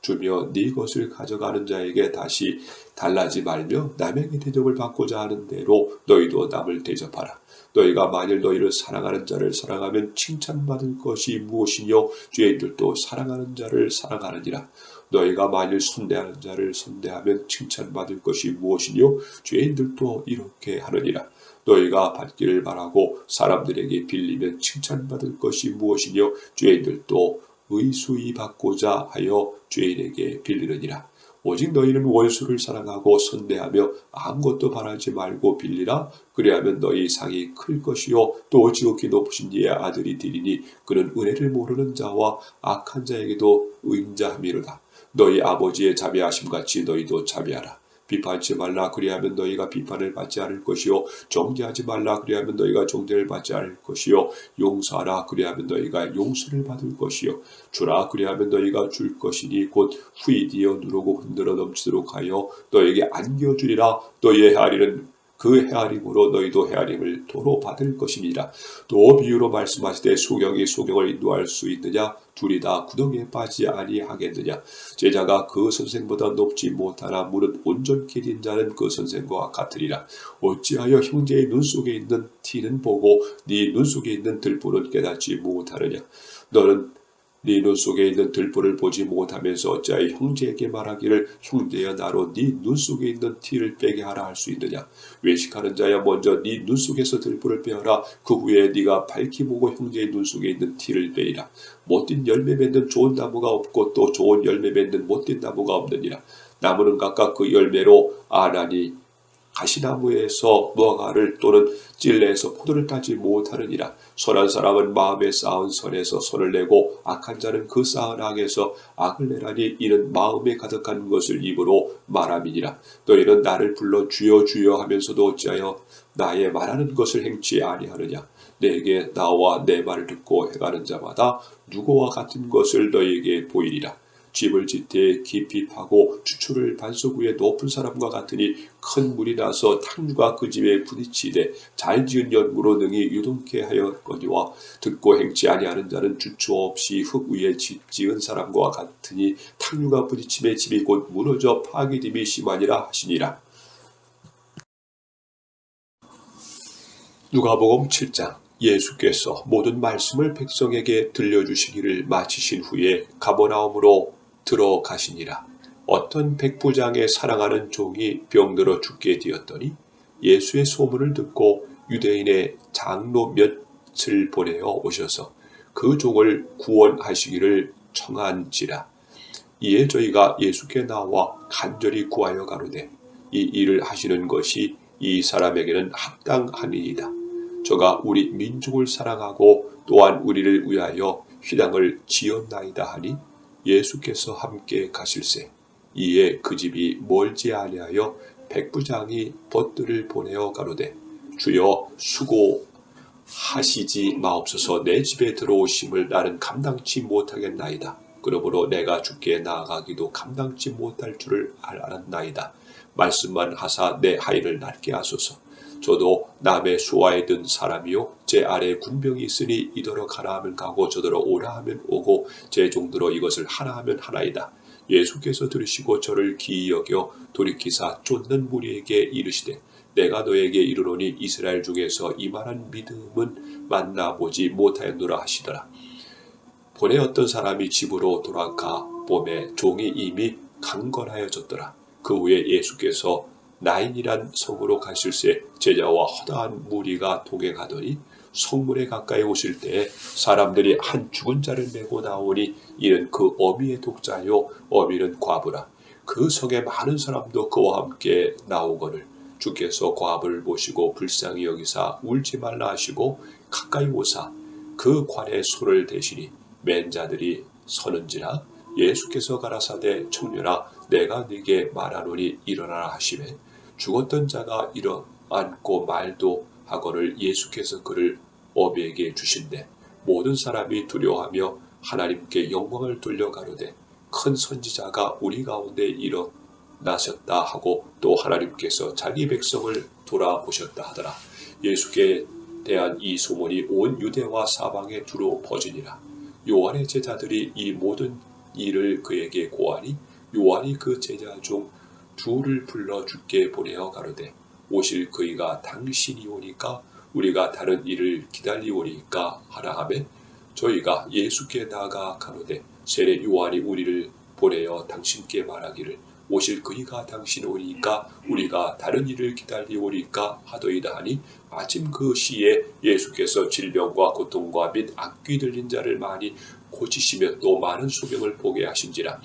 주며 네 것을 가져가는 자에게 다시 달라지 말며 남에게 대접을 받고자 하는 대로 너희도 남을 대접하라. 너희가 만일 너희를 사랑하는 자를 사랑하면 칭찬받을 것이 무엇이뇨? 죄인들도 사랑하는 자를 사랑하느니라. 너희가 만일 선대하는 자를 선대하면 칭찬받을 것이 무엇이뇨? 죄인들도 이렇게 하느니라. 너희가 받기를 바라고 사람들에게 빌리면 칭찬받을 것이 무엇이뇨? 죄인들도 의수히 받고자 하여 죄인에게 빌리느니라. 오직 너희는 원수를 사랑하고 선대하며 아무것도 바라지 말고 빌리라. 그리하면 너희 상이 클 것이요 또 지극히 높으신 이의 아들이 되리니 그는 은혜를 모르는 자와 악한 자에게도 의인자함이로다. 너희 아버지의 자비하심같이 너희도 자비하라. 비판치 말라. 그리하면 너희가 비판을 받지 않을 것이요 정죄하지 말라. 그리하면 너희가 정죄를 받지 않을 것이요 용서하라. 그리하면 너희가 용서를 받을 것이요 주라. 그리하면 너희가 줄 것이니 곧 후이디어 누르고 흔들어 넘치도록 하여 너희에게 안겨주리라. 너희의 헤아리는 그 헤아림으로 너희도 헤아림을 도로 받을 것입니다. 또 비유로 말씀하시되 소경이 소경을 인도할 수 있느냐? 둘이 다 구덩이에 빠지지 아니하겠느냐? 제자가 그 선생보다 높지 못하나 무릇 온전케 된 자는 그 선생과 같으리라. 어찌하여 형제의 눈 속에 있는 티는 보고 네 눈 속에 있는 들보는 깨닫지 못하느냐? 너는 네 눈 속에 있는 들보를 보지 못하면서 어찌하여 형제에게 말하기를 형제여 나로 네 눈 속에 있는 티를 빼게 하라 할 수 있느냐? 외식하는 자야 먼저 네 눈 속에서 들보를 빼어라. 그 후에 네가 밝히 보고 형제의 눈 속에 있는 티를 빼리라. 못된 열매 맺는 좋은 나무가 없고 또 좋은 열매 맺는 못된 나무가 없느니라. 나무는 각각 그 열매로 아나니 가시나무에서 무화과를 또는 찔레에서 포도를 따지 못하느니라. 선한 사람은 마음에 쌓은 선에서 선을 내고 악한 자는 그 쌓은 악에서 악을 내라니 이는 마음에 가득한 것을 입으로 말함이니라. 너희는 나를 불러 주여 주여 하면서도 어찌하여 나의 말하는 것을 행치 아니하느냐. 내게 나와 내 말을 듣고 행하는 자마다 누구와 같은 것을 너희에게 보이리라. 집을 짓되 깊이 파고 추출을 반석 위에 높은 사람과 같으니 큰 물이 나서 탕류가 그 집에 부딪히되 잘 지은 연구로 능히 유동케 하였거니와 듣고 행치 아니하는 자는 주초 없이 흙 위에 집 지은 사람과 같으니 탕류가 부딪힘에 집이 곧 무너져 파괴됨이 심하니라 하시니라. 누가복음 7장. 예수께서 모든 말씀을 백성에게 들려주시기를 마치신 후에 가버나움으로 들어가시니라. 어떤 백부장의 사랑하는 종이 병들어 죽게 되었더니 예수의 소문을 듣고 유대인의 장로 몇을 보내어 오셔서 그 종을 구원하시기를 청한지라. 이에 저희가 예수께 나와 간절히 구하여 가로되 이 일을 하시는 것이 이 사람에게는 합당하니이다. 저가 우리 민족을 사랑하고 또한 우리를 위하여 휘당을 지었나이다 하니 예수께서 함께 가실세. 이에 그 집이 멀지 아니하여 백부장이 벗들을 보내어 가로되 주여 수고하시지 마옵소서. 내 집에 들어오심을 나는 감당치 못하겠나이다. 그러므로 내가 주께 나아가기도 감당치 못할 줄을 알았나이다. 말씀만 하사 내 하인을 낫게 하소서. 저도 남의 수하에 든 사람이요 제 아래에 군병이 있으니 이더러 가라 하면 가고 저더러 오라 하면 오고 제 종들어 이것을 하라 하면 하나이다. 예수께서 들으시고 저를 기이 여겨 돌이키사 쫓는 무리에게 이르시되 내가 너에게 이르노니 이스라엘 중에서 이만한 믿음은 만나보지 못하였노라 하시더라. 본에 어떤 사람이 집으로 돌아가 보매 종이 이미 강건하여졌더라. 그 후에 예수께서 나인이란 성으로 가실새 제자와 허다한 무리가 동행하더니 성문에 가까이 오실 때에 사람들이 한 죽은 자를 메고 나오니 이는 그 어미의 독자요 어미는 과부라. 그 성에 많은 사람도 그와 함께 나오거늘 주께서 과부를 보시고 불쌍히 여기사 울지 말라 하시고 가까이 오사 그 관에 손을 대시니 맨 자들이 서는지라. 예수께서 가라사대 청년아 내가 네게 말하노니 일어나라 하시매 죽었던 자가 일어앉고 말도 하거늘 예수께서 그를 어비에게 주신대 모든 사람이 두려워하며 하나님께 영광을 돌려 가로되 큰 선지자가 우리 가운데 일어나셨다 하고 또 하나님께서 자기 백성을 돌아보셨다 하더라. 예수께 대한 이 소문이 온 유대와 사방에 두루 퍼지니라. 요한의 제자들이 이 모든 일을 그에게 고하니 요한이 그 제자 중 둘을 불러 주께 보내어 가로되 오실 그이가 당신이 오니까 우리가 다른 일을 기다리오리까 하라 하매 저희가 예수께 나아가 가로되 세례 요한이 우리를 보내어 당신께 말하기를 오실 그이가 당신 오니까 우리가 다른 일을 기다리오리까 하더이다 하니 마침 그 시에 예수께서 질병과 고통과 및 악귀 들린 자를 많이 고치시며 또 많은 소경을 보게 하신지라.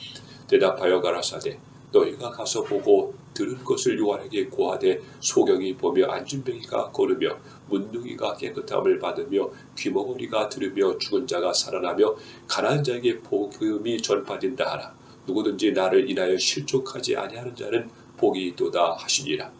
대답하여 가라사대 너희가 가서 보고 들은 것을 요한에게 고하되 소경이 보며 안진뱅이가 걸으며 문둥이가 깨끗함을 받으며 귀머거리가 들으며 죽은 자가 살아나며 가난한 자에게 복음이 전파된다 하라. 누구든지 나를 인하여 실족하지 아니하는 자는 복이 있도다 하시니라.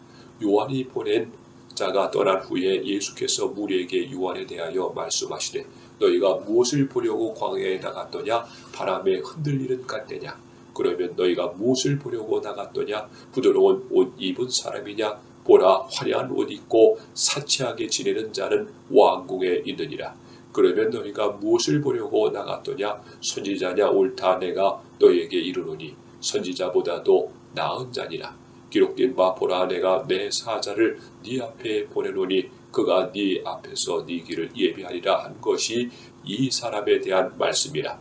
요한이 보낸 자가 떠난 후에 예수께서 무리에게 요한에 대하여 말씀하시되 너희가 무엇을 보려고 광야에 나갔더냐? 바람에 흔들리는 갓대냐? 그러면 너희가 무엇을 보려고 나갔더냐? 부드러운 옷 입은 사람이냐? 보라 화려한 옷 입고 사치하게 지내는 자는 왕궁에 있느니라. 그러면 너희가 무엇을 보려고 나갔더냐? 선지자냐? 옳다 내가 너희에게 이르노니 선지자보다도 나은 자니라. 기록된 바 보라 내가 내 사자를 네 앞에 보내노니 그가 네 앞에서 네 길을 예비하리라 한 것이 이 사람에 대한 말씀이라.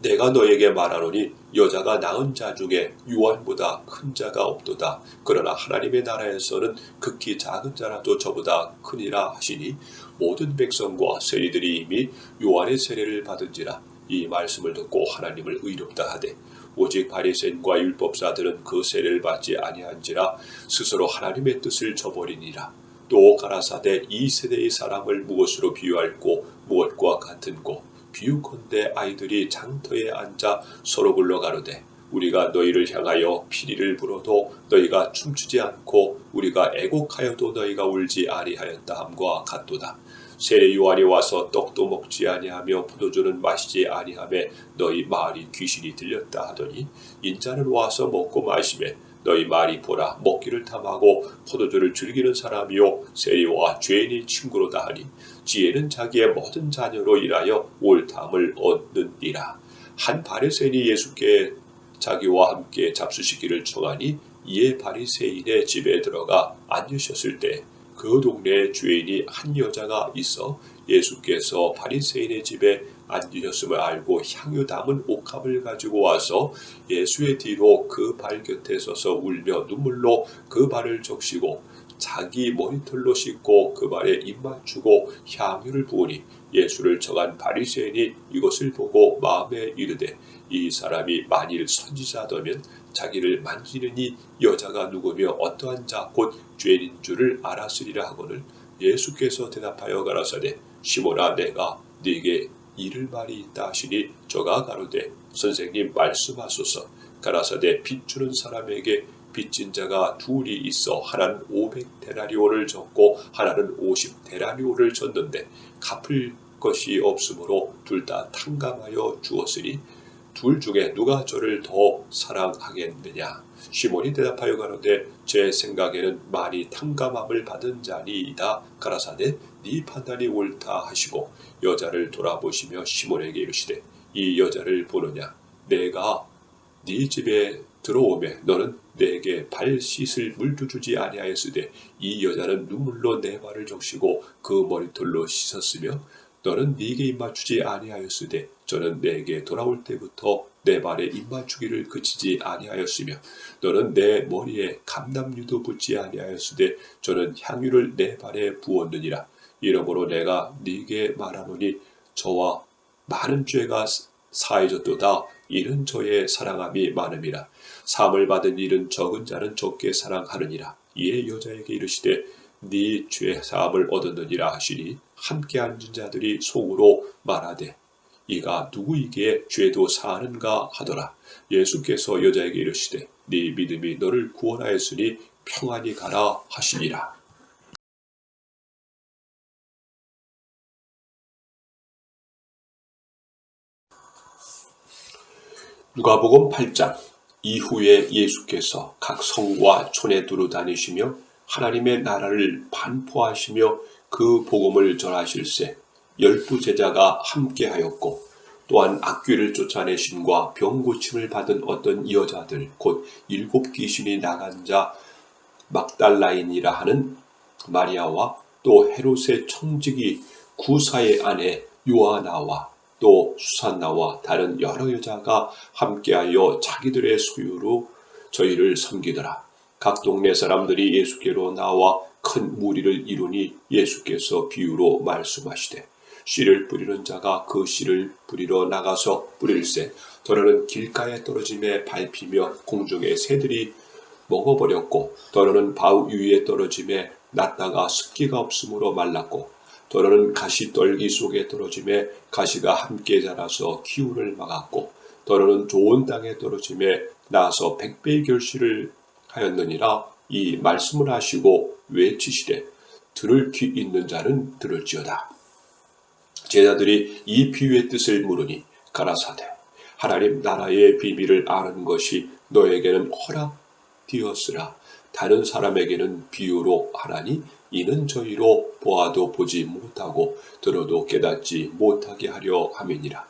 내가 너에게 말하노니 여자가 낳은 자 중에 요한보다 큰 자가 없도다. 그러나 하나님의 나라에서는 극히 작은 자라도 저보다 크니라 하시니 모든 백성과 세리들이 이미 요한의 세례를 받은지라. 이 말씀을 듣고 하나님을 의롭다 하되 오직 바리새인과 율법사들은 그 세례를 받지 아니한지라 스스로 하나님의 뜻을 저버리니라. 또 가라사대 이 세대의 사람을 무엇으로 비유할꼬 무엇과 같은꼬 비유컨대 아이들이 장터에 앉아 서로 불러 가로되 우리가 너희를 향하여 피리를 불어도 너희가 춤추지 않고 우리가 애곡하여도 너희가 울지 아니하였다 함과 같도다. 세례 요한이 와서 떡도 먹지 아니하며 포도주는 마시지 아니하며 너희 말이 귀신이 들렸다 하더니 인자는 와서 먹고 마시매 너희 말이 보라 먹기를 탐하고 포도주를 즐기는 사람이요 세리와 죄인이 친구로다 하니 지혜는 자기의 모든 자녀로 인하여 옳다함을 얻느니라. 한 바리새인이 예수께 자기와 함께 잡수시기를 청하니 이에 바리새인의 집에 들어가 앉으셨을 때 그 동네에 죄인이 한 여자가 있어 예수께서 바리새인의 집에 앉으셨음을 알고 향유 담은 옥합을 가지고 와서 예수의 뒤로 그 발 곁에 서서 울며 눈물로 그 발을 적시고 자기 머리털로 씻고 그 발에 입 맞추고 향유를 부으니 예수를 청한 바리새인이 이것을 보고 마음에 이르되 이 사람이 만일 선지자더면 자기를 만지느니 여자가 누구며 어떠한 자 곧 죄인인 줄을 알았으리라 하거늘 예수께서 대답하여 가라사대 시몬아 내가 네게 이를 말이 있다 하시니 저가 가로되 선생님 말씀하소서. 가라사대 빚 주는 사람에게 빚진 자가 둘이 있어 하나는 500데나리온을 졌고 하나는 50데나리온을 졌는데 갚을 것이 없으므로 둘 다 탕감하여 주었으니 둘 중에 누가 저를 더 사랑하겠느냐. 시몬이 대답하여 가로되 제 생각에는 많이 탕감함을 받은 자니이다. 가라사대 네 판단이 옳다 하시고 여자를 돌아보시며 시몬에게 이르시되 이 여자를 보느냐. 내가 네 집에 들어오매 너는 내게 발 씻을 물도 주지 아니하였으되 이 여자는 눈물로 내 발을 적시고 그 머리털로 씻었으며 너는 네게 입맞추지 아니하였으되 저는 내게 돌아올 때부터 내 발에 입맞추기를 그치지 아니하였으며 너는 내 머리에 감람유도 붓지 아니하였으되 저는 향유를 내 발에 부었느니라. 이러므로 내가 네게 말하노니 저와 많은 죄가 사해졌도다. 이는 저의 사랑함이 많음이라. 사함을 받은 일은 적은 자는 적게 사랑하느니라. 이에 여자에게 이르시되 네 죄 사함을 얻었느니라 하시니 함께 앉은 자들이 속으로 말하되 이가 누구이기에 죄도 사하는가 하더라. 예수께서 여자에게 이르시되 네 믿음이 너를 구원하였으니 평안히 가라 하시니라. 누가복음 8장. 이후에 예수께서 각 성과 촌에 두루 다니시며 하나님의 나라를 반포하시며 그 복음을 전하실세 12 제자가 함께하였고, 또한 악귀를 쫓아내심과 병 고침을 받은 어떤 여자들 곧 7 귀신이 나간 자 막달라인이라 하는 마리아와 또 헤롯의 청지기 구사의 아내 요하나와 또 수산나와 다른 여러 여자가 함께하여 자기들의 소유로 저희를 섬기더라. 각 동네 사람들이 예수께로 나와 큰 무리를 이루니 예수께서 비유로 말씀하시되, 씨를 뿌리는 자가 그 씨를 뿌리러 나가서 뿌릴새 더러는 길가에 떨어짐에 밟히며 공중의 새들이 먹어버렸고, 더러는 바위 위에 떨어짐에 났다가 습기가 없으므로 말랐고, 더러는 가시떨기 속에 떨어짐에 가시가 함께 자라서 기운을 막았고, 더러는 좋은 땅에 떨어짐에 나서 100배의 결실을 하였느니라. 이 말씀을 하시고 외치시되, 들을 귀 있는 자는 들을지어다. 제자들이 이 비유의 뜻을 물으니 가라사대, 하나님 나라의 비밀을 아는 것이 너에게는 허락되었으나 다른 사람에게는 비유로 하나니 이는 저희로 보아도 보지 못하고 들어도 깨닫지 못하게 하려 함이니라.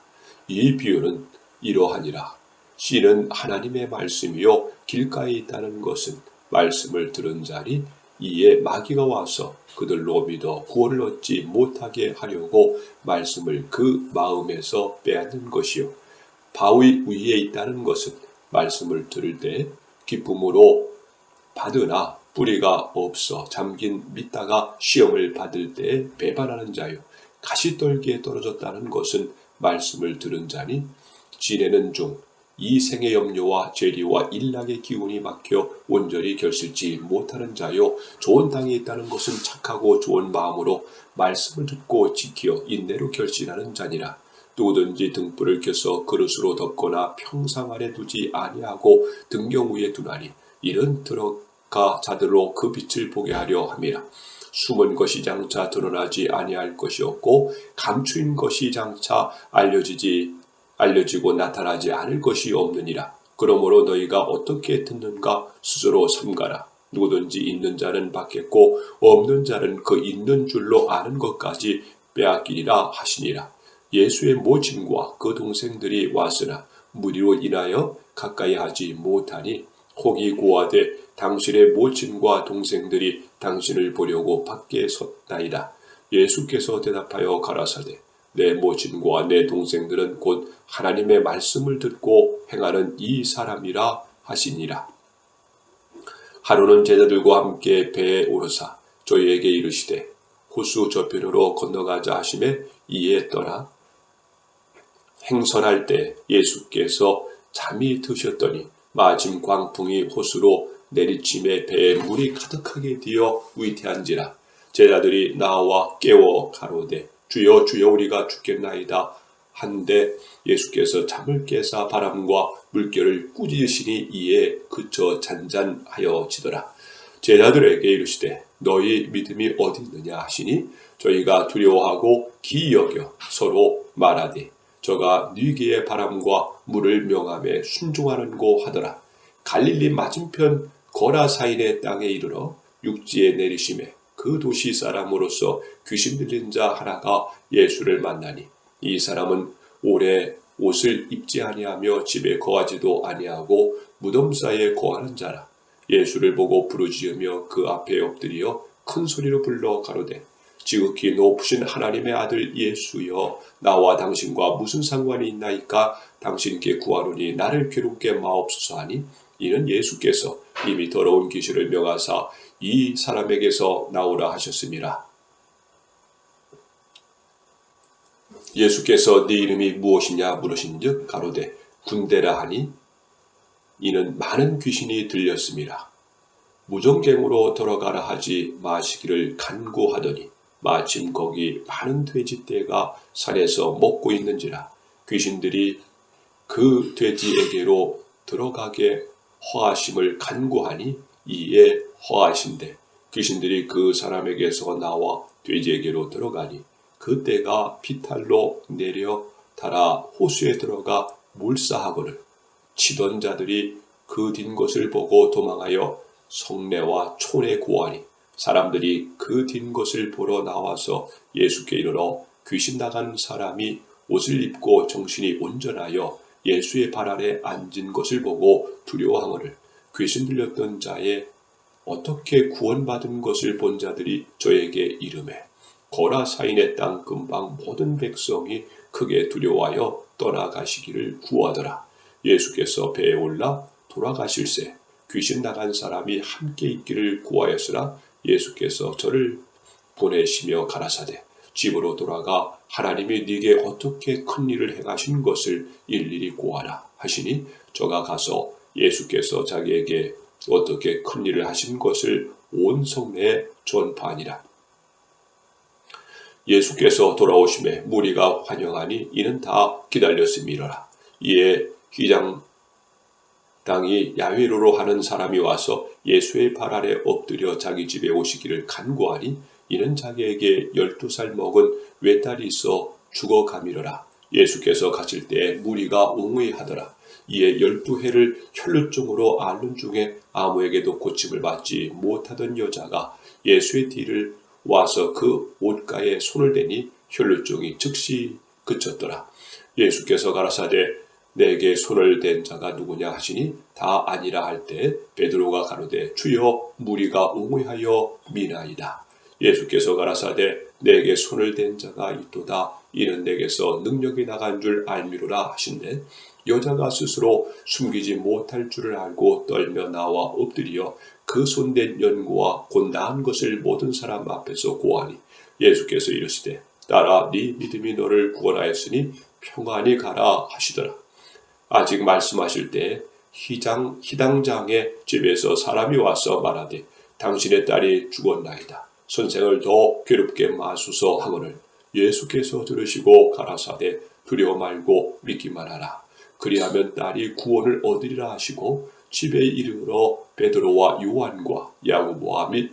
이 비유는 이러하니라. 씨는 하나님의 말씀이요 길가에 있다는 것은 말씀을 들은 자리 이에 마귀가 와서 그들로 믿어 구원을 얻지 못하게 하려고 말씀을 그 마음에서 빼앗는 것이요, 바위 위에 있다는 것은 말씀을 들을 때 기쁨으로 받으나 뿌리가 없어 잠긴 믿다가 시험을 받을 때 배반하는 자요, 가시떨기에 떨어졌다는 것은 말씀을 들은 자니 지내는 중 이 생의 염려와 죄리와 일락의 기운이 막혀 온전히 결실지 못하는 자요, 좋은 땅에 있다는 것은 착하고 좋은 마음으로 말씀을 듣고 지키어 인내로 결실하는 자니라. 누구든지 등불을 켜서 그릇으로 덮거나 평상 아래 두지 아니하고 등경 위에 두나니 이는 들어가 자들로 그 빛을 보게 하려 함이라. 숨은 것이 장차 드러나지 아니할 것이었고 감추인 것이 장차 알려지고 나타나지 않을 것이 없느니라. 그러므로 너희가 어떻게 듣는가 스스로 삼가라. 누구든지 있는 자는 받겠고 없는 자는 그 있는 줄로 아는 것까지 빼앗기리라 하시니라. 예수의 모친과 그 동생들이 왔으나 무리로 인하여 가까이 하지 못하니 혹이 고하되 당신의 모친과 동생들이 당신을 보려고 밖에 섰나이다. 예수께서 대답하여 가라사대, 내 모친과 내 동생들은 곧 하나님의 말씀을 듣고 행하는 이 사람이라 하시니라. 하루는 제자들과 함께 배에 오르사 저희에게 이르시되, 호수 저편으로 건너가자 하시매 이에 떠나 행선할 때 예수께서 잠이 드셨더니 마침 광풍이 호수로 내리침에 배에 물이 가득하게 뒤어 위태한지라. 제자들이 나와 깨워 가로되, 주여 주여 우리가 죽겠나이다 한데 예수께서 잠을 깨사 바람과 물결을 꾸짖으시니 이에 그쳐 잔잔하여지더라. 제자들에게 이르시되, 너희 믿음이 어디 있느냐 하시니 저희가 두려워하고 기이 여겨 서로 말하되, 저가 니게의 바람과 물을 명함에 순종하는고 하더라. 갈릴리 맞은편 거라사인의 땅에 이르러 육지에 내리심에 그 도시 사람으로서 귀신 들린 자 하나가 예수를 만나니, 이 사람은 오래 옷을 입지 아니하며 집에 거하지도 아니하고 무덤 사이에 거하는 자라. 예수를 보고 부르짖으며 그 앞에 엎드려 큰 소리로 불러 가로되, 지극히 높으신 하나님의 아들 예수여, 나와 당신과 무슨 상관이 있나이까? 당신께 구하노니 나를 괴롭게 마옵소서 하니, 이는 예수께서 이미 더러운 귀신을 명하사 이 사람에게서 나오라 하셨음이라. 예수께서 네 이름이 무엇이냐 물으신즉 가로되 군대라 하니, 이는 많은 귀신이 들렸음이라. 무정갱으로 들어가라 하지 마시기를 간구하더니 마침 거기 많은 돼지떼가 산에서 먹고 있는지라. 귀신들이 그 돼지에게로 들어가게 허하심을 간구하니 이에 허하신대 귀신들이 그 사람에게서 나와 돼지에게로 들어가니 그 떼가 피탈로 내려 달아 호수에 들어가 몰사하거늘 치던 자들이 그 딘 것을 보고 도망하여 성내와 촌에 고하니 사람들이 그 딘 것을 보러 나와서 예수께 이르러 귀신 나간 사람이 옷을 입고 정신이 온전하여 예수의 발 아래 앉은 것을 보고 두려워하거늘 귀신 들렸던 자의 어떻게 구원받은 것을 본 자들이 저에게 이르매 거라사인의 땅 근방 모든 백성이 크게 두려워하여 떠나가시기를 구하더라. 예수께서 배에 올라 돌아가실새 귀신 나간 사람이 함께 있기를 구하였으나 예수께서 저를 보내시며 가라사대 집으로 돌아가 하나님이 네게 어떻게 큰 일을 행하신 것을 일일이 고하라 하시니 저가 가서 예수께서 자기에게 어떻게 큰 일을 하신 것을 온 성내에 전파하니라. 예수께서 돌아오심에 무리가 환영하니 이는 다 기다렸음이로라. 이에 휘장 땅이 야외로로 하는 사람이 와서 예수의 발 아래 엎드려 자기 집에 오시기를 간구하니 이는 자기에게 12살 먹은 외딸이 있어 죽어가미러라. 예수께서 가실 때에 무리가 옹의하더라. 이에 12해를 혈루증으로 앓는 중에 아무에게도 고침을 받지 못하던 여자가 예수의 뒤를 와서 그 옷가에 손을 대니 혈루증이 즉시 그쳤더라. 예수께서 가라사대 내게 손을 댄 자가 누구냐 하시니 다 아니라 할 때 베드로가 가로되 주여 무리가 옹의하여 미나이다. 예수께서 가라사대 내게 손을 댄 자가 있도다. 이는 내게서 능력이 나간 줄 알미로라 하신대 여자가 스스로 숨기지 못할 줄을 알고 떨며 나와 엎드려 그 손댄 연고와 곧 나은 것을 모든 사람 앞에서 고하니 예수께서 이르시되 딸아 네 믿음이 너를 구원하였으니 평안히 가라 하시더라. 아직 말씀하실 때 희당장의 집에서 사람이 와서 말하되 당신의 딸이 죽었나이다. 선생을 더 괴롭게 마소서 하거늘 예수께서 들으시고 가라사대 두려워 말고 믿기만 하라. 그리하면 딸이 구원을 얻으리라 하시고 집에 이르러 베드로와 요한과 야고보와 및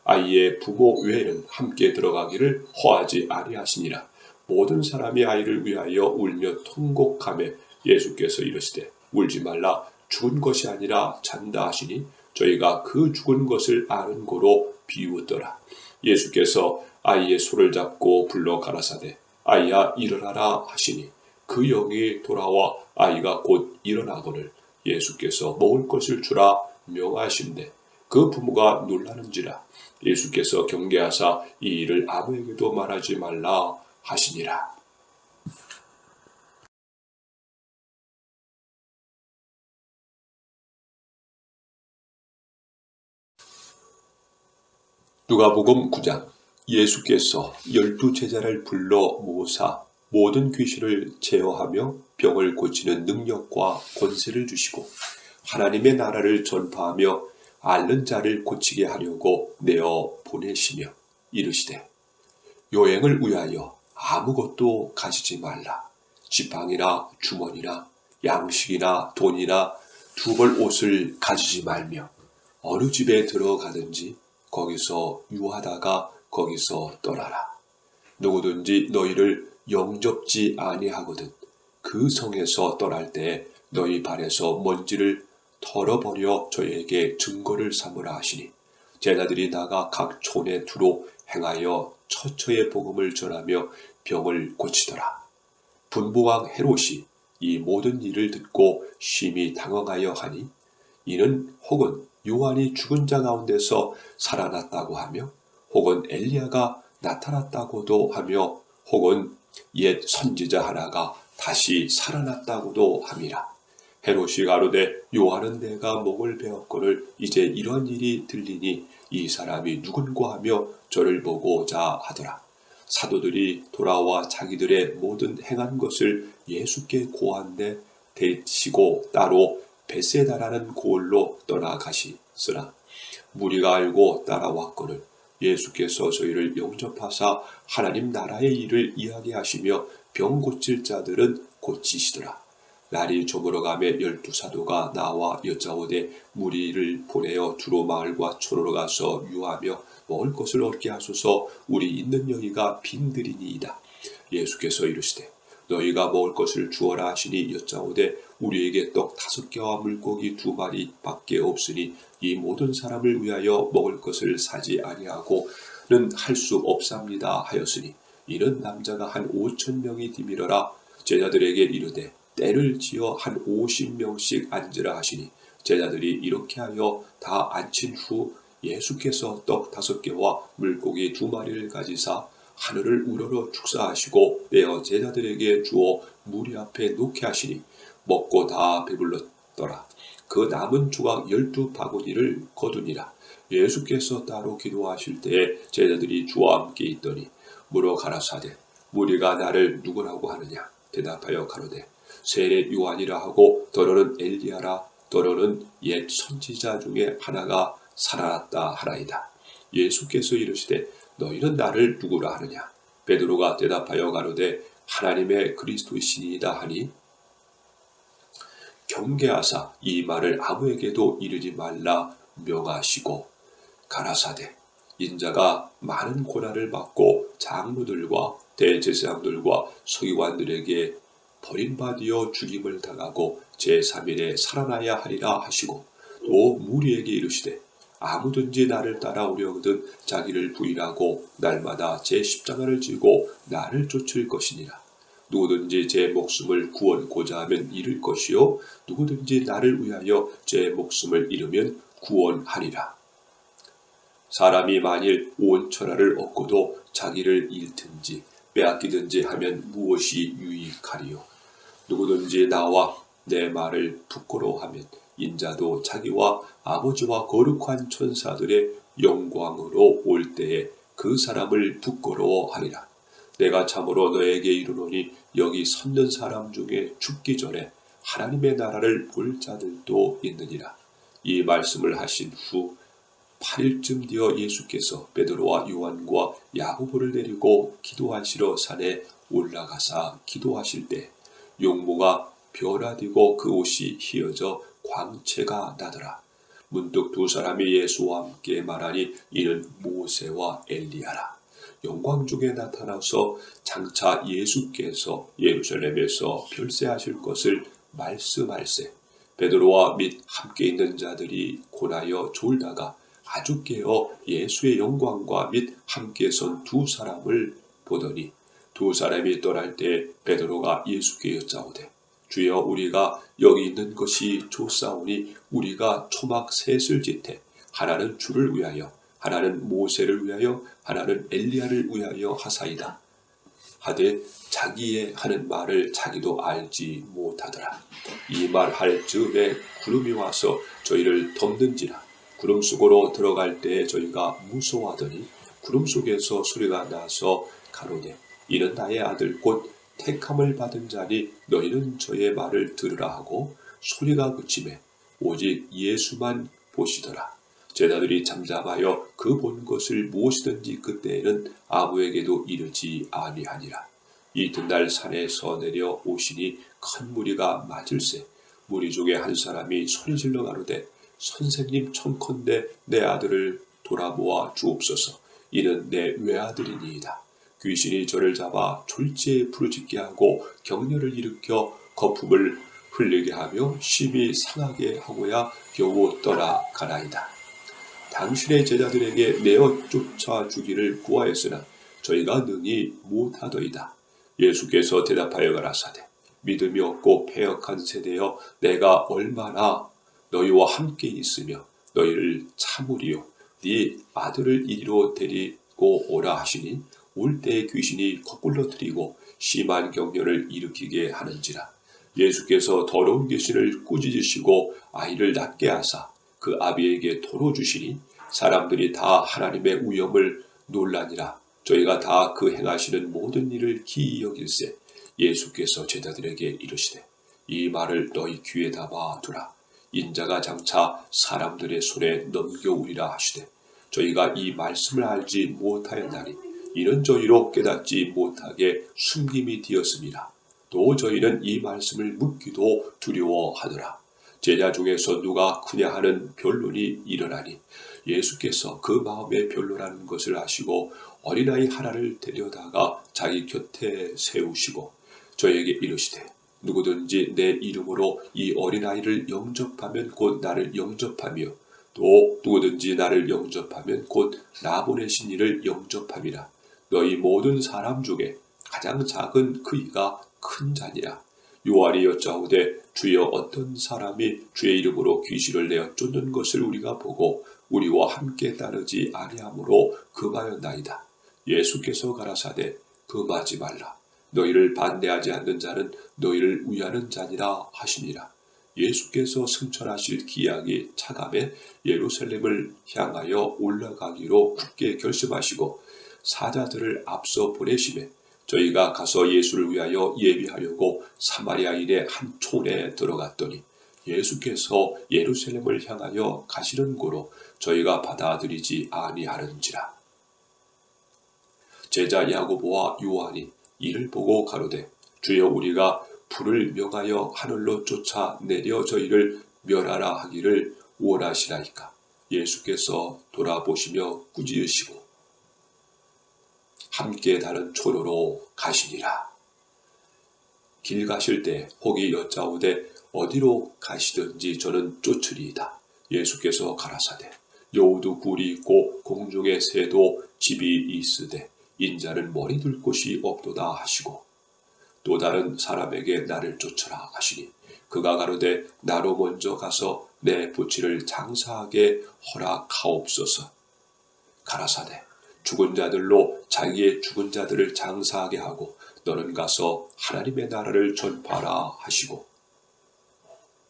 아이의 부모 외에는 함께 들어가기를 허하지 아니하시니라. 모든 사람이 아이를 위하여 울며 통곡하며 예수께서 이르시되 울지 말라 죽은 것이 아니라 잔다 하시니 저희가 그 죽은 것을 아는 고로 비웃더라. 예수께서 아이의 손을 잡고 불러 가라사대 아이야 일어나라 하시니 그 영이 돌아와 아이가 곧 일어나거늘 예수께서 먹을 것을 주라 명하신대 그 부모가 놀라는지라. 예수께서 경계하사 이 일을 아무에게도 말하지 말라 하시니라. 누가복음 9장. 예수께서 12제자를 불러 모사 모든 귀신을 제어하며 병을 고치는 능력과 권세를 주시고 하나님의 나라를 전파하며 앓는 자를 고치게 하려고 내어 보내시며 이르시되 여행을 위하여 아무것도 가지지 말라. 지팡이나 주머니나 양식이나 돈이나 두 벌 옷을 가지지 말며 어느 집에 들어가든지 거기서 유하다가 거기서 떠나라. 누구든지 너희를 영접지 아니하거든 그 성에서 떠날 때 너희 발에서 먼지를 털어버려 저에게 증거를 삼으라 하시니 제자들이 나가 각 촌에 두루 행하여 처처의 복음을 전하며 병을 고치더라. 분부왕 헤롯이 이 모든 일을 듣고 심히 당황하여 하니 이는 혹은 요한이 죽은 자 가운데서 살아났다고 하며 혹은 엘리야가 나타났다고도 하며 혹은 옛 선지자 하나가 다시 살아났다고도 함이라. 헤롯이 가로되 요한은 내가 목을 베었거늘 이제 이런 일이 들리니 이 사람이 누군가 하며 저를 보고자 하더라. 사도들이 돌아와 자기들의 모든 행한 것을 예수께 고한데 대치고 따로 베세다라는 고을로 떠나가시으라. 무리가 알고 따라왔거늘 예수께서 저희를 영접하사 하나님 나라의 일을 이야기하시며 병 고칠 자들은 고치시더라. 날이 저물어가며 12사도가 나와 여짜오되 무리를 보내어 두로 마을과 촌으로 가서 유하며 먹을 것을 얻게 하소서. 우리 있는 여기가 빈들이니이다. 예수께서 이르시되 너희가 먹을 것을 주어라 하시니 여짜오되 우리에게 떡 5개와 물고기 2마리밖에 없으니 이 모든 사람을 위하여 먹을 것을 사지 아니하고는 할 수 없사옵니다 하였으니 이는 남자가 한 5,000명이 디밀어라. 제자들에게 이르되 때를 지어 한 50명씩 앉으라 하시니 제자들이 이렇게 하여 다 앉힌 후 예수께서 떡 5개와 물고기 2마리를 가지사 하늘을 우러러 축사하시고 떼어 제자들에게 주어 무리 앞에 놓게 하시니 먹고 다 배불렀더라. 그 남은 조각 12바구니를 거두니라. 예수께서 따로 기도하실 때에 제자들이 주와 함께 있더니 물어 가라사대 무리가 나를 누구라고 하느냐. 대답하여 가로되 세례 요한이라 하고 더러는 엘리야라 더러는 옛 선지자 중에 하나가 살아났다 하나이다. 예수께서 이르시되 너희는 나를 누구라 하느냐. 베드로가 대답하여 가로되 하나님의 그리스도이시니이다 하니 경계하사 이 말을 아무에게도 이르지 말라 명하시고 가라사대 인자가 많은 고난을 받고 장로들과 대제사장들과 서기관들에게 버림받아 죽임을 당하고 제3일에 살아나야 하리라 하시고 또 무리에게 이르시되 아무든지 나를 따라오려거든 자기를 부인하고 날마다 제 십자가를 지고 나를 쫓을 것이니라. 누구든지 제 목숨을 구원고자 하면 잃을 것이요 누구든지 나를 위하여 제 목숨을 잃으면 구원하리라. 사람이 만일 온 천하를 얻고도 자기를 잃든지 빼앗기든지 하면 무엇이 유익하리요. 누구든지 나와 내 말을 부끄러워하면 인자도 자기와 아버지와 거룩한 천사들의 영광으로 올 때에 그 사람을 부끄러워하리라. 내가 참으로 너에게 이르노니 여기 섰는 사람 중에 죽기 전에 하나님의 나라를 볼 자들도 있느니라. 이 말씀을 하신 후 8일쯤 되어 예수께서 베드로와 요한과 야고보를 데리고 기도하시러 산에 올라가사 기도하실 때 용모가 변화되고 그 옷이 휘어져 광채가 나더라. 문득 두 사람이 예수와 함께 말하니 이는 모세와 엘리야라. 영광 중에 나타나서 장차 예수께서 예루살렘에서 별세하실 것을 말씀할세. 베드로와 및 함께 있는 자들이 고나여 졸다가 아주 깨어 예수의 영광과 및 함께 선 두 사람을 보더니 두 사람이 떠날 때 베드로가 예수께 여짜오되 주여 우리가 여기 있는 것이 좋사오니 우리가 초막 셋을 짓되 하나는 주를 위하여 하나는 모세를 위하여 하나는 엘리야를 위하여 하사이다 하되 자기의 하는 말을 자기도 알지 못하더라. 이 말 할 즈음에 구름이 와서 저희를 덮는지라. 구름 속으로 들어갈 때 저희가 무서워하더니 구름 속에서 소리가 나서 가로되 이는 나의 아들 곧 택함을 받은 자니 너희는 저의 말을 들으라 하고 소리가 그치매 오직 예수만 보시더라. 제자들이 잠잠하여 그 본 것을 무엇이든지 그때에는 아무에게도 이르지 아니하니라. 이튿날 산에서 내려 오시니 큰 무리가 맞을세. 무리 중에 한 사람이 소리질러 가로되 선생님 청컨대 내 아들을 돌아보아 주옵소서. 이는 내 외아들이니이다. 귀신이 저를 잡아 졸지에 부르짖게 하고 격려를 일으켜 거품을 흘리게 하며 심히 상하게 하고야 겨우 떠나가나이다. 당신의 제자들에게 내어 쫓아 주기를 구하였으나 저희가 능히 못하더이다. 예수께서 대답하여 가라사대 믿음이 없고 패역한 세대여 내가 얼마나 너희와 함께 있으며 너희를 참으리요. 네 아들을 이리로 데리고 오라 하시니 올 때에 귀신이 거꾸러뜨리고 심한 격려를 일으키게 하는지라. 예수께서 더러운 귀신을 꾸짖으시고 아이를 낫게 하사 그 아비에게 도로 주시니 사람들이 다 하나님의 우염을 놀라니라. 저희가 다 그 행하시는 모든 일을 기이 여길세. 예수께서 제자들에게 이르시되 이 말을 너희 귀에 담아 두라. 인자가 장차 사람들의 손에 넘겨오리라 하시되 저희가 이 말씀을 알지 못하였나니 이는 저희로 깨닫지 못하게 숨김이 되었습니다. 또 저희는 이 말씀을 묻기도 두려워하더라. 제자 중에서 누가 크냐 하는 변론이 일어나니 예수께서 그 마음에 변론하는 것을 아시고 어린아이 하나를 데려다가 자기 곁에 세우시고 저에게 이르시되 누구든지 내 이름으로 이 어린아이를 영접하면 곧 나를 영접하며 또 누구든지 나를 영접하면 곧 나 보내신 이를 영접함이라. 너희 모든 사람 중에 가장 작은 그이가 큰 자니라. 요한이 여짜오되 주여 어떤 사람이 주의 이름으로 귀신을 내어 쫓는 것을 우리가 보고 우리와 함께 따르지 아니하므로 금하였나이다. 예수께서 가라사대 금하지 말라. 너희를 반대하지 않는 자는 너희를 위하는 자니라 하시니라. 예수께서 승천하실 기약이 차감해 예루살렘을 향하여 올라가기로 굳게 결심하시고 사자들을 앞서 보내시매 저희가 가서 예수를 위하여 예비하려고 사마리아인의 한 촌에 들어갔더니 예수께서 예루살렘을 향하여 가시는 고로 저희가 받아들이지 아니하는지라. 제자 야고보와 요한이 이를 보고 가로되 주여 우리가 불을 명하여 하늘로 쫓아 내려 저희를 멸하라 하기를 원하시나이까. 예수께서 돌아보시며 꾸짖으시고 함께 다른 촌으로 가시니라. 길 가실 때 혹이 여짜오되 어디로 가시든지 저는 쫓으리이다. 예수께서 가라사대 여우도 굴이 있고 공중의 새도 집이 있으되 인자는 머리 둘 곳이 없도다 하시고 또 다른 사람에게 나를 쫓으라 하시니 그가 가로되 나로 먼저 가서 내 부치를 장사하게 허락하옵소서. 가라사대 죽은 자들로 자기의 죽은 자들을 장사하게 하고 너는 가서 하나님의 나라를 전파하라 하시고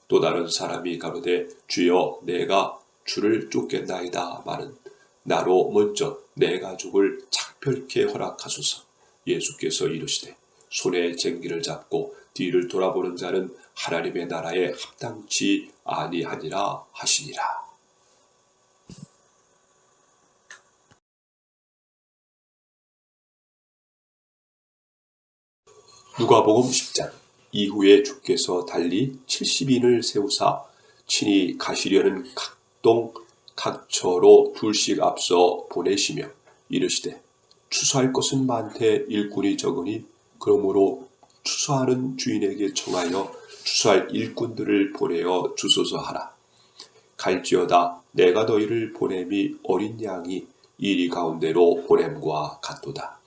또 다른 사람이 가로되 주여 내가 주를 쫓겠나이다 마는 나로 먼저 내 가족을 작별케 허락하소서. 예수께서 이르시되 손에 쟁기를 잡고 뒤를 돌아보는 자는 하나님의 나라에 합당치 아니하니라 하시니라. 누가복음 10장. 이후에 주께서 달리 70인을 세우사 친히 가시려는 각동 각처로 둘씩 앞서 보내시며 이르시되 추수할 것은 많되 일꾼이 적으니 그러므로 추수하는 주인에게 청하여 추수할 일꾼들을 보내어 주소서 하라. 갈지어다 내가 너희를 보냄이 어린 양이 이리 가운데로 보냄과 같도다.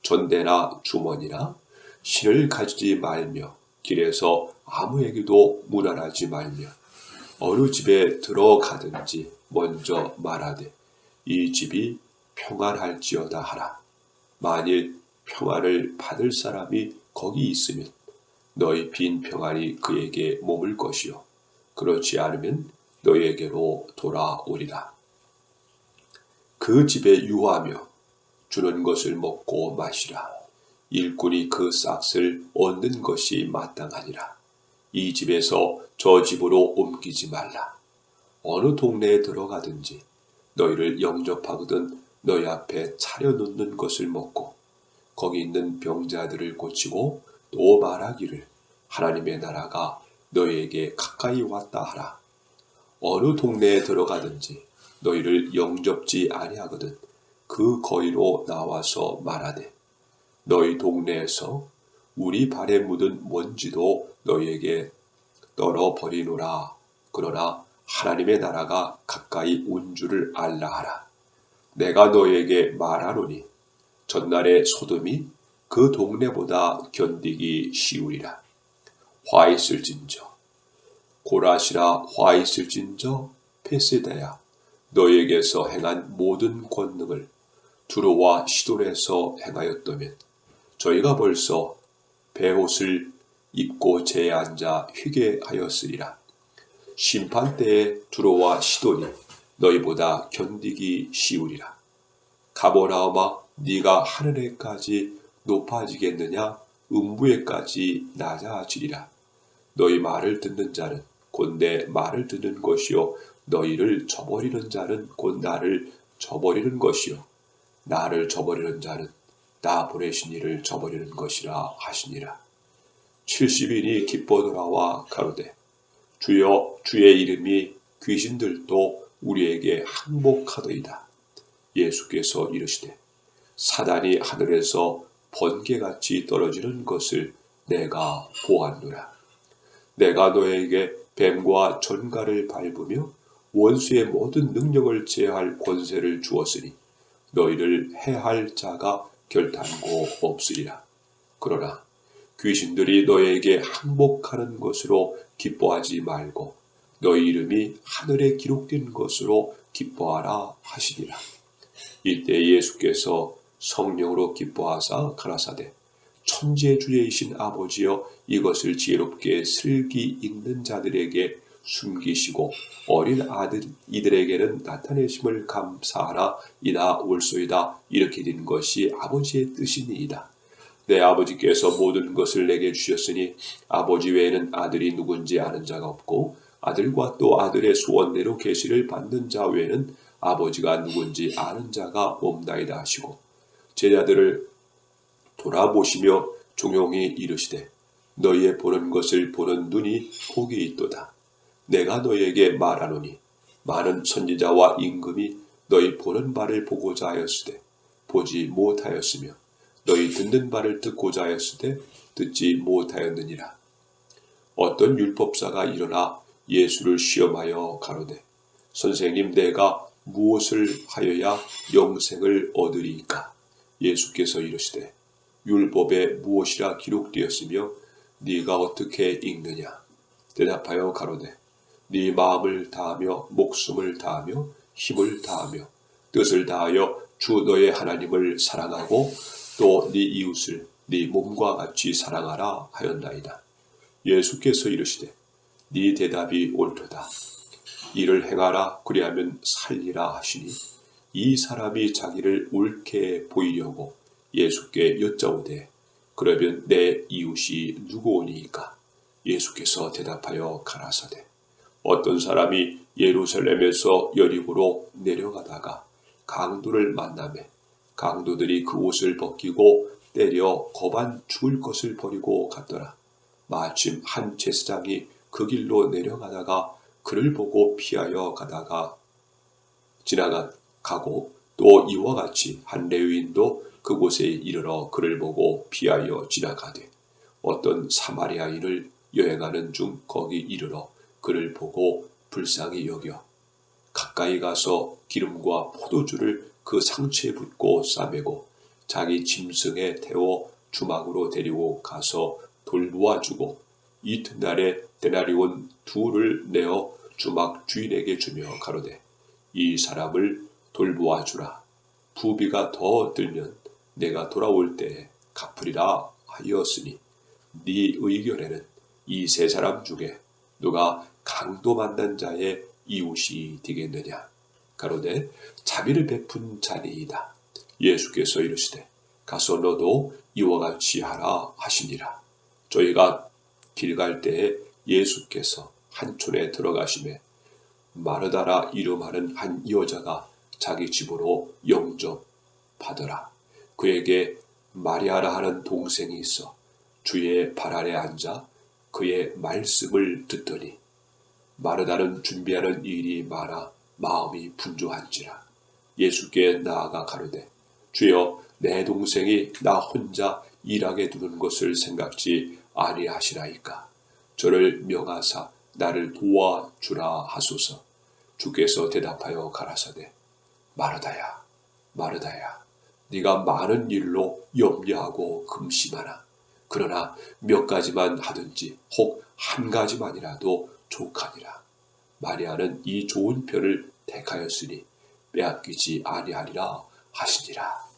전대나 주머니나 신을 가지지 말며 길에서 아무에게도 문안하지 말며 어느 집에 들어가든지 먼저 말하되 이 집이 평안할지어다 하라. 만일 평안을 받을 사람이 거기 있으면 너희 빈 평안이 그에게 머물 것이요 그렇지 않으면 너희에게로 돌아오리라. 그 집에 유하며 주는 것을 먹고 마시라. 일꾼이 그 싹을 얻는 것이 마땅하니라. 이 집에서 저 집으로 옮기지 말라. 어느 동네에 들어가든지 너희를 영접하거든 너희 앞에 차려놓는 것을 먹고 거기 있는 병자들을 고치고 또 말하기를 하나님의 나라가 너희에게 가까이 왔다 하라. 어느 동네에 들어가든지 너희를 영접지 아니하거든 그 거리로 나와서 말하되 너희 동네에서 우리 발에 묻은 먼지도 너희에게 떨어버리노라. 그러나 하나님의 나라가 가까이 온 줄을 알라 하라. 내가 너희에게 말하노니 전날에 소돔이 그 동네보다 견디기 쉬우리라. 화 있을진저 고라시라. 화 있을진저 베세다야. 너희에게서 행한 모든 권능을 두로와 시돈에서 행하였다면 저희가 벌써 베옷을 입고 제에 앉아 회개하였으리라. 심판 때에 두로와 시돈이 너희보다 견디기 쉬우리라. 가버나움아 네가 하늘에까지 높아지겠느냐 음부에까지 낮아지리라. 너희 말을 듣는 자는 곧 내 말을 듣는 것이요 너희를 저버리는 자는 곧 나를 저버리는 것이요 나를 저버리는 자는 나 보내신 이를 저버리는 것이라 하시니라. 70인이 기뻐 돌아와 가로되 주여 주의 이름이 귀신들도 우리에게 항복하더이다. 예수께서 이르시되 사단이 하늘에서 번개같이 떨어지는 것을 내가 보았노라. 내가 너에게 뱀과 전갈을 밟으며 원수의 모든 능력을 제할 권세를 주었으니 너희를 해할 자가 결단코 없으리라. 그러나 귀신들이 너에게 항복하는 것으로 기뻐하지 말고 너희 이름이 하늘에 기록된 것으로 기뻐하라 하시니라. 이때 예수께서 성령으로 기뻐하사 가라사대 천재주의이신 아버지여 이것을 지혜롭게 슬기 읽는 자들에게 숨기시고 어린 아들 이들에게는 나타내심을 감사하라. 이다 올소이다. 이렇게 된 것이 아버지의 뜻이니이다. 내 아버지께서 모든 것을 내게 주셨으니 아버지 외에는 아들이 누군지 아는 자가 없고 아들과 또 아들의 소원대로 계시를 받는 자 외에는 아버지가 누군지 아는 자가 없나이다 하시고 제자들을 돌아보시며 종용이 이르시되 너희의 보는 것을 보는 눈이 복이 있도다. 내가 너희에게 말하노니 많은 선지자와 임금이 너희 보는 바를 보고자 하였으되 보지 못하였으며 너희 듣는 바를 듣고자 하였으되 듣지 못하였느니라. 어떤 율법사가 일어나 예수를 시험하여 가로되 선생님 내가 무엇을 하여야 영생을 얻으리이까? 예수께서 이르시되 율법에 무엇이라 기록되었으며 네가 어떻게 읽느냐? 대답하여 가로되 네 마음을 다하며 목숨을 다하며 힘을 다하며 뜻을 다하여 주 너의 하나님을 사랑하고 또 네 이웃을 네 몸과 같이 사랑하라 하였나이다. 예수께서 이르시되 네 대답이 옳도다. 이를 행하라 그리하면 살리라 하시니 이 사람이 자기를 옳게 보이려고 예수께 여짜오되 그러면 내 이웃이 누구오니이까? 예수께서 대답하여 가라사대 어떤 사람이 예루살렘에서 여리고로 내려가다가 강도를 만나매 강도들이 그 옷을 벗기고 때려 거반 죽을 것을 버리고 갔더라. 마침 한 제사장이 그 길로 내려가다가 그를 보고 피하여 가다가 지나가고 또 이와 같이 한 레위인도 그곳에 이르러 그를 보고 피하여 지나가되 어떤 사마리아인을 여행하는 중 거기 이르러 그를 보고 불쌍히 여겨 가까이 가서 기름과 포도주를 그 상처에 붓고 싸매고 자기 짐승에 태워 주막으로 데리고 가서 돌보아주고 이튿날에 데나리온 2를 내어 주막 주인에게 주며 가로되 이 사람을 돌보아주라. 부비가 더 들면 내가 돌아올 때에 갚으리라 하였으니 네 의견에는 이 세 사람 중에 누가 강도 만난 자의 이웃이 되겠느냐? 가로되 자비를 베푼 자니이다. 예수께서 이르시되 가서 너도 이와 같이 하라 하시니라. 저희가 길 갈 때에 예수께서 한 촌에 들어가시매 마르다라 이름하는 한 여자가 자기 집으로 영접하더라. 그에게 마리아라 하는 동생이 있어 주의 발 아래 앉아 그의 말씀을 듣더니 마르다는 준비하는 일이 많아 마음이 분주한지라. 예수께 나아가 가로되 주여 내 동생이 나 혼자 일하게 두는 것을 생각지 아니하시나이까? 저를 명하사 나를 도와주라 하소서. 주께서 대답하여 가라사대 마르다야 마르다야 네가 많은 일로 염려하고 금심하나 그러나 몇 가지만 하든지 혹 한 가지만이라도 족하니라. 마리아는 이 좋은 편을 택하였으니 빼앗기지 아니하리라 하시니라.